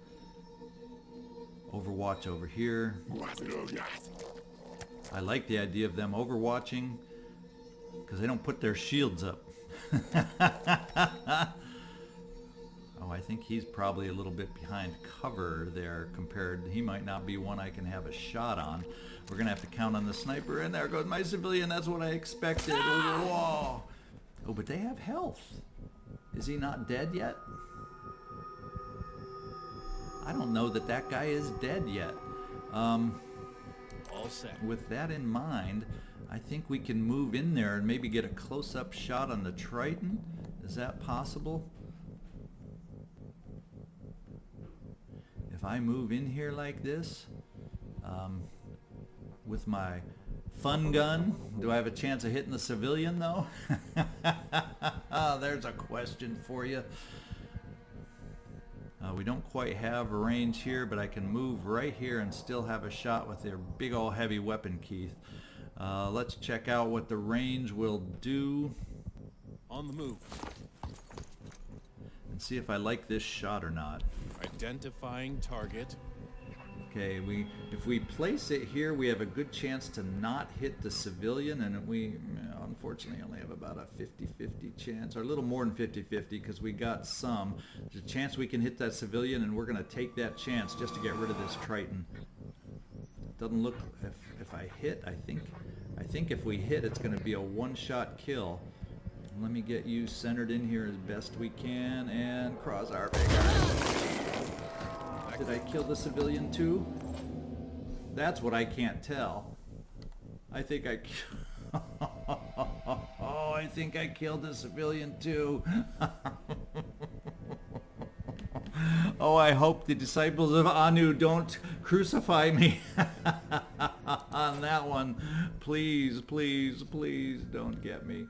Overwatch over here. I like the idea of them overwatching, because they don't put their shields up. Oh, I think he's probably a little bit behind cover there compared. He might not be one I can have a shot on. We're going to have to count on the sniper, and there goes my civilian. That's what I expected. Whoa. Oh, but they have health. Is he not dead yet? I don't know that that guy is dead yet. All set. With that in mind, I think we can move in there and maybe get a close-up shot on the Triton. Is that possible? If I move in here like this, with my fun gun, do I have a chance of hitting the civilian though? There's a question for you. We don't quite have a range here, but I can move right here and still have a shot with their big old heavy weapon, Keith. Let's check out what the range will do. On the move. And see if I like this shot or not. Identifying target. Okay, if we place it here, we have a good chance to not hit the civilian, and we unfortunately only have about a 50-50 chance, or a little more than 50-50, because we got some. There's a chance we can hit that civilian, and we're going to take that chance just to get rid of this Triton. Doesn't look, if I hit, I think if we hit, it's going to be a one-shot kill. Let me get you centered in here as best we can, and cross our fingers. Did I kill the civilian too? That's what I can't tell. I think I oh, I think I killed the civilian too. Oh, I hope the disciples of Anu don't crucify me on that one. Please, please, please don't get me.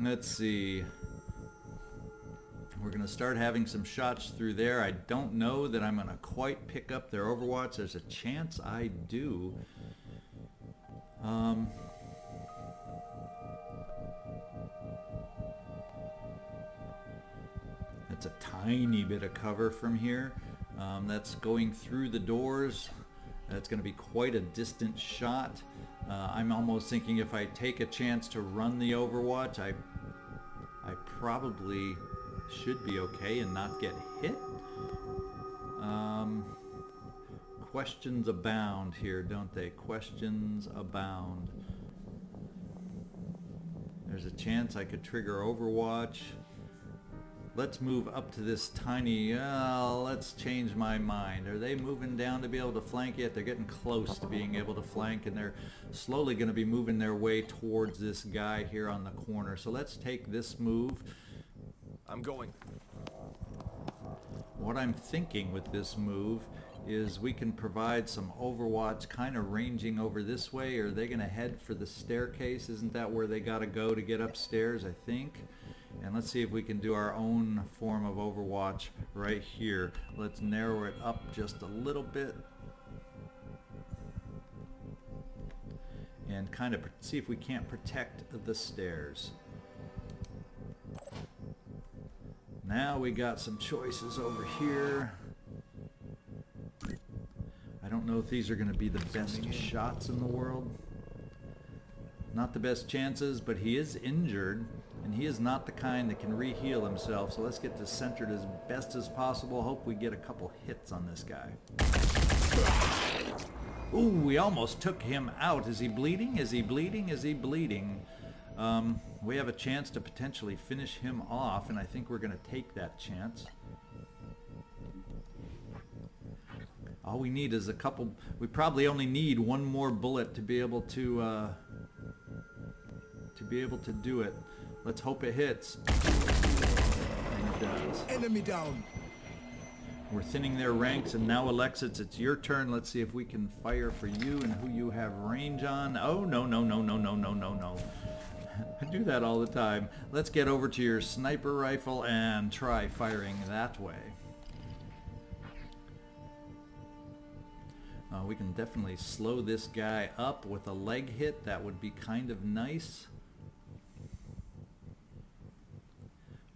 Let's see. We're going to start having some shots through there. I don't know that I'm going to quite pick up their Overwatch. There's a chance I do. That's a tiny bit of cover from here. That's going through the doors. That's going to be quite a distant shot. I'm almost thinking if I take a chance to run the Overwatch, I probably should be okay and not get hit. Questions abound here, don't they? Questions abound. There's a chance I could trigger Overwatch. Let's move up to this tiny... let's change my mind. Are they moving down to be able to flank yet? They're getting close to being able to flank, and they're slowly going to be moving their way towards this guy here on the corner. So let's take this move. I'm going. What I'm thinking with this move is we can provide some Overwatch kind of ranging over this way. Or are they going to head for the staircase? Isn't that where they got to go to get upstairs, I think? And let's see if we can do our own form of Overwatch right here. Let's narrow it up just a little bit. And kind of see if we can't protect the stairs. Now we got some choices over here. I don't know if these are going to be the best shots in the world. Not the best chances, but he is injured, and he is not the kind that can re-heal himself, so let's get this centered as best as possible. Hope we get a couple hits on this guy. Ooh, we almost took him out. Is he bleeding? Is he bleeding? Is he bleeding? We have a chance to potentially finish him off, and I think we're going to take that chance. All we need is a couple... We probably only need one more bullet to be able to do it. Let's hope it hits. And it does. Enemy down. We're thinning their ranks, and now Alexis, it's your turn. Let's see if we can fire for you and who you have range on. Oh, no, no, no, no, no, no, no, no. I do that all the time. Let's get over to your sniper rifle and try firing that way. We can definitely slow this guy up with a leg hit. That would be kind of nice.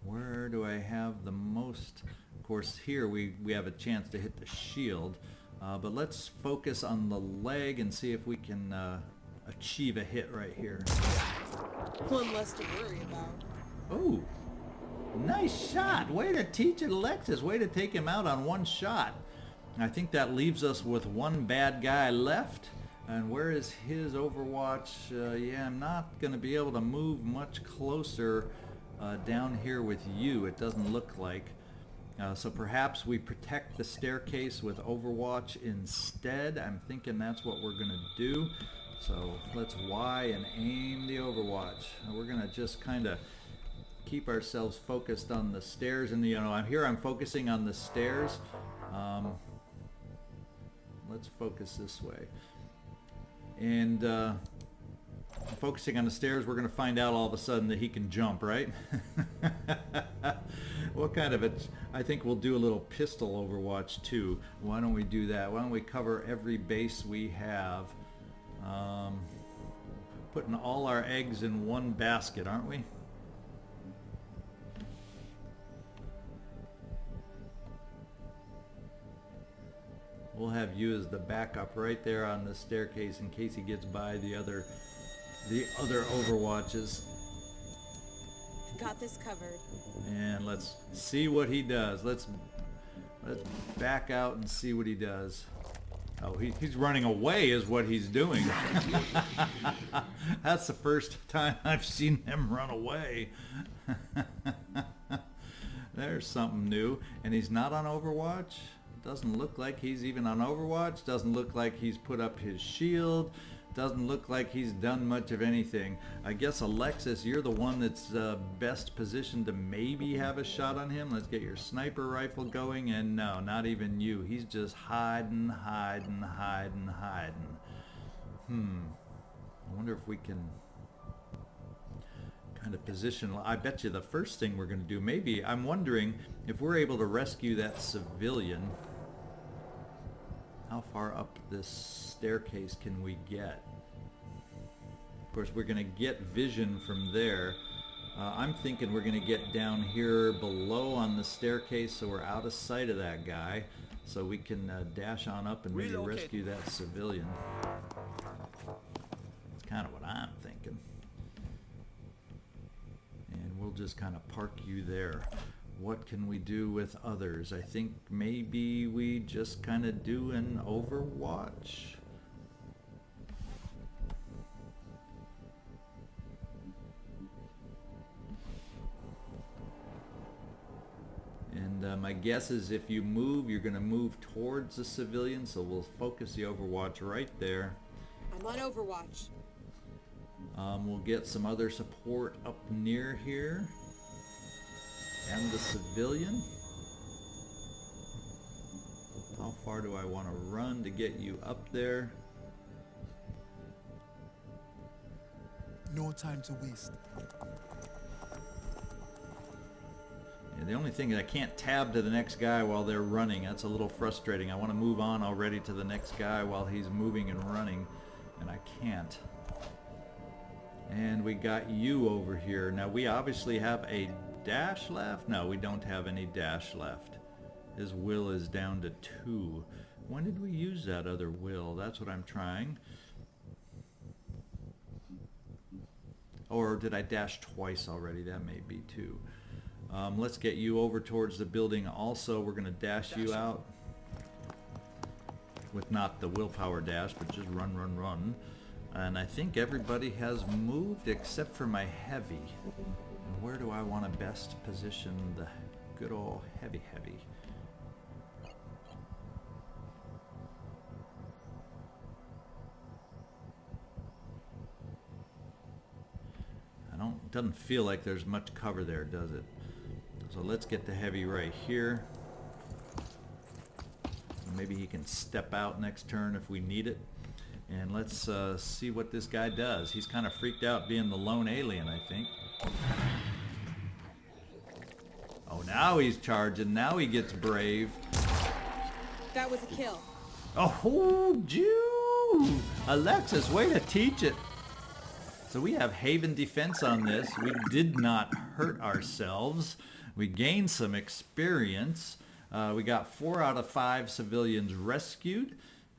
Where do I have the most? Of course, here we have a chance to hit the shield. But let's focus on the leg and see if we can achieve a hit right here. One less to worry about. Oh, nice shot. Way to teach it, Alexis. Way to take him out on one shot. I think that leaves us with one bad guy left. And where is his Overwatch? Yeah, I'm not going to be able to move much closer down here with you. It doesn't look like. So perhaps we protect the staircase with Overwatch instead. I'm thinking that's what we're going to do. So let's Y and aim the Overwatch. We're going to just kind of keep ourselves focused on the stairs. And, you know, I'm focusing on the stairs. Let's focus this way. And focusing on the stairs, we're going to find out all of a sudden that he can jump, right? What kind of it? I think we'll do a little pistol Overwatch too. Why don't we do that? Why don't we cover every base we have? Putting all our eggs in one basket, aren't we? We'll have you as the backup right there on the staircase in case he gets by the other Overwatches. Got this covered. And let's see what he does. Let's back out and see what he does. Oh, he's running away is what he's doing. That's the first time I've seen him run away. There's something new. And he's not on Overwatch. Doesn't look like he's even on Overwatch. Doesn't look like he's put up his shield. Doesn't look like he's done much of anything. I guess, Alexis, you're the one that's best positioned to maybe have a shot on him. Let's get your sniper rifle going. And no, not even you. He's just hiding, hiding, hiding, hiding. I wonder if we can kind of position. I bet you the first thing we're going to do, maybe, I'm wondering if we're able to rescue that civilian. How far up this staircase can we get? Of course, we're going to get vision from there. I'm thinking we're going to get down here below on the staircase so we're out of sight of that guy, so we can dash on up and maybe rescue that civilian. That's kind of what I'm thinking. And we'll just kind of park you there. What can we do with others? I think maybe we just kind of do an Overwatch. And my guess is if you move, you're going to move towards the civilian, so we'll focus the Overwatch right there. I'm on Overwatch. We'll get some other support up near here. And the civilian. How far do I want to run to get you up there? No time to waste. Yeah, the only thing is I can't tab to the next guy while they're running. That's a little frustrating. I want to move on already to the next guy while he's moving and running, and I can't. And we got you over here. Now we obviously have a dash left? No, we don't have any dash left. His will is down to 2. When did we use that other will? That's what I'm trying. Or did I dash twice already? That may be too. Let's get you over towards the building also. We're going to dash you out. With not the willpower dash, but just run, run, run. And I think everybody has moved except for my heavy. And where do I want to best position the good old heavy? Doesn't feel like there's much cover there, does it? So let's get the heavy right here. Maybe he can step out next turn if we need it. And let's see what this guy does. He's kind of freaked out being the lone alien, I think. Oh, now he's charging. Now he gets brave. That was a kill. Oh, Jew! Alexis, way to teach it. So we have Haven defense on this. We did not hurt ourselves. We gained some experience. We got 4 out of 5 civilians rescued.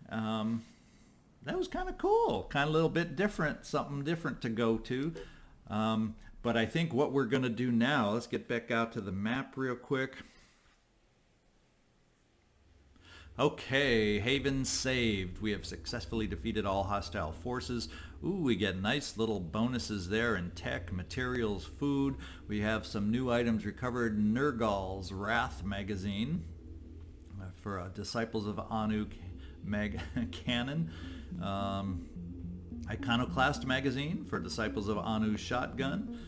That was kind of cool. Kind of a little bit different. Something different to go to. But I think what we're going to do now, let's get back out to the map real quick. Okay, Haven saved. We have successfully defeated all hostile forces. Ooh, we get nice little bonuses there in tech, materials, food. We have some new items recovered. Nergal's Wrath magazine for Disciples of Anu cannon. Iconoclast magazine for Disciples of Anu shotgun.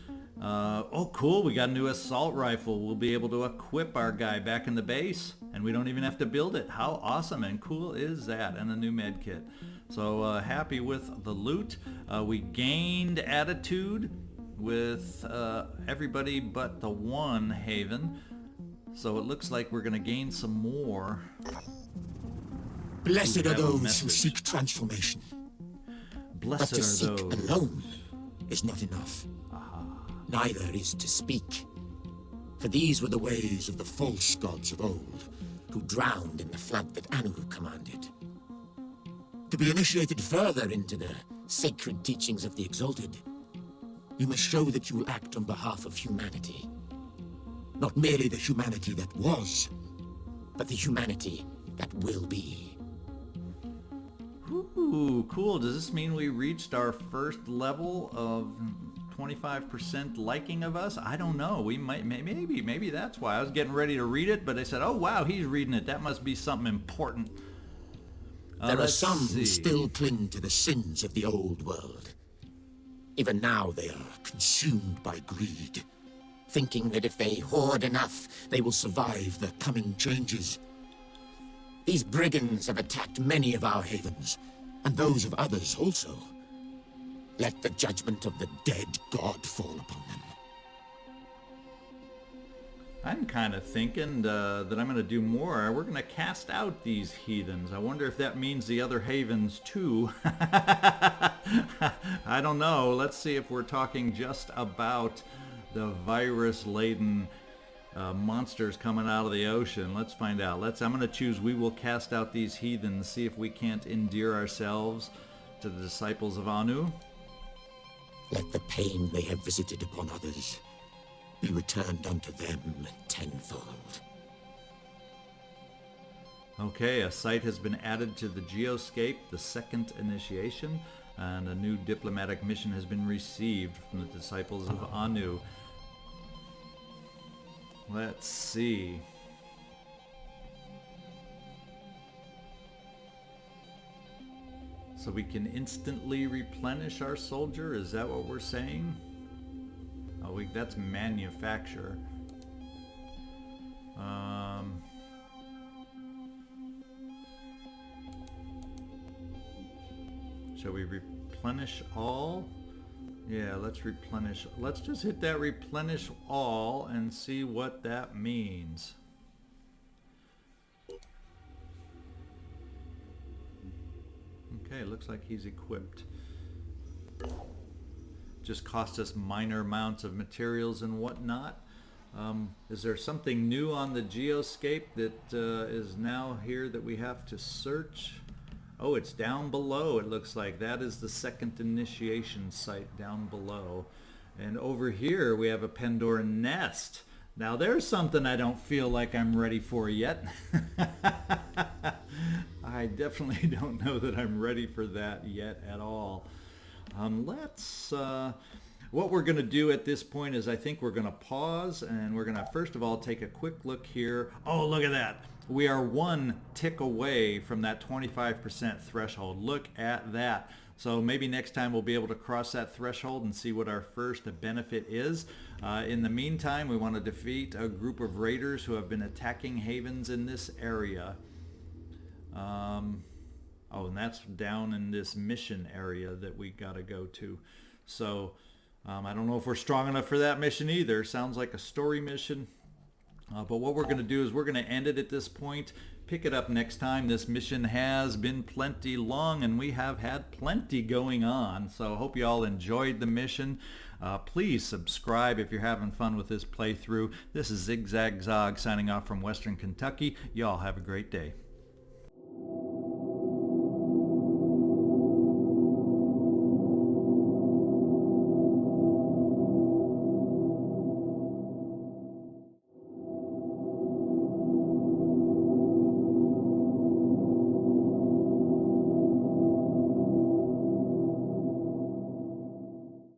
Oh, cool. We got a new assault rifle. We'll be able to equip our guy back in the base, and we don't even have to build it. How awesome and cool is that? And a new med kit. So happy with the loot. We gained attitude with everybody but the one Haven. So it looks like we're going to gain some more. Blessed are those who seek transformation. But Blessed to are seek those. alone is not enough. Neither is to speak. For these were the ways of the false gods of old, who drowned in the flood that Anu commanded. To be initiated further into the sacred teachings of the Exalted, you must show that you will act on behalf of humanity. Not merely the humanity that was, but the humanity that will be. Ooh, cool. Does this mean we reached our first level of 25% liking of us? I don't know. We might, maybe that's why. I was getting ready to read it, but I said, oh wow, he's reading it. That must be something important. There are Let's some who see. still cling to the sins of the old world. Even now they are consumed by greed, thinking that if they hoard enough, they will survive the coming changes. These brigands have attacked many of our havens, and those of others also. Let the judgment of the dead god fall upon them. I'm kind of thinking that I'm going to do more. We're going to cast out these heathens. I wonder if that means the other havens too. I don't know. Let's see if we're talking just about the virus-laden monsters coming out of the ocean. Let's find out. I'm going to choose we will cast out these heathens, see if we can't endear ourselves to the disciples of Anu. Let the pain they have visited upon others be returned unto them tenfold. Okay, a site has been added to the geoscape, the second initiation, and a new diplomatic mission has been received from the disciples of Anu. Let's see. So we can instantly replenish our soldier? Is that what we're saying? Oh, that's manufacture. Shall we replenish all? Yeah, let's replenish. Let's just hit that replenish all and see what that means. Okay, looks like he's equipped. Just cost us minor amounts of materials and whatnot. Is there something new on the geoscape that is now here that we have to search? Oh, it's down below. It looks like that is the second initiation site down below. And over here we have a Pandora nest. Now there's something I don't feel like I'm ready for yet. I definitely don't know that I'm ready for that yet at all. What we're going to do at this point is I think we're going to pause and we're going to first of all take a quick look here. Oh, look at that. We are one tick away from that 25% threshold. Look at that. So maybe next time we'll be able to cross that threshold and see what our first benefit is. In the meantime, we want to defeat a group of raiders who have been attacking havens in this area. Oh, and that's down in this mission area that we got to go to. So I don't know if we're strong enough for that mission either. Sounds like a story mission. But what we're going to do is we're going to end it at this point. Pick it up next time. This mission has been plenty long and we have had plenty going on. So I hope you all enjoyed the mission. Please subscribe if you're having fun with this playthrough. This is ZigZagZog signing off from Western Kentucky. Y'all have a great day.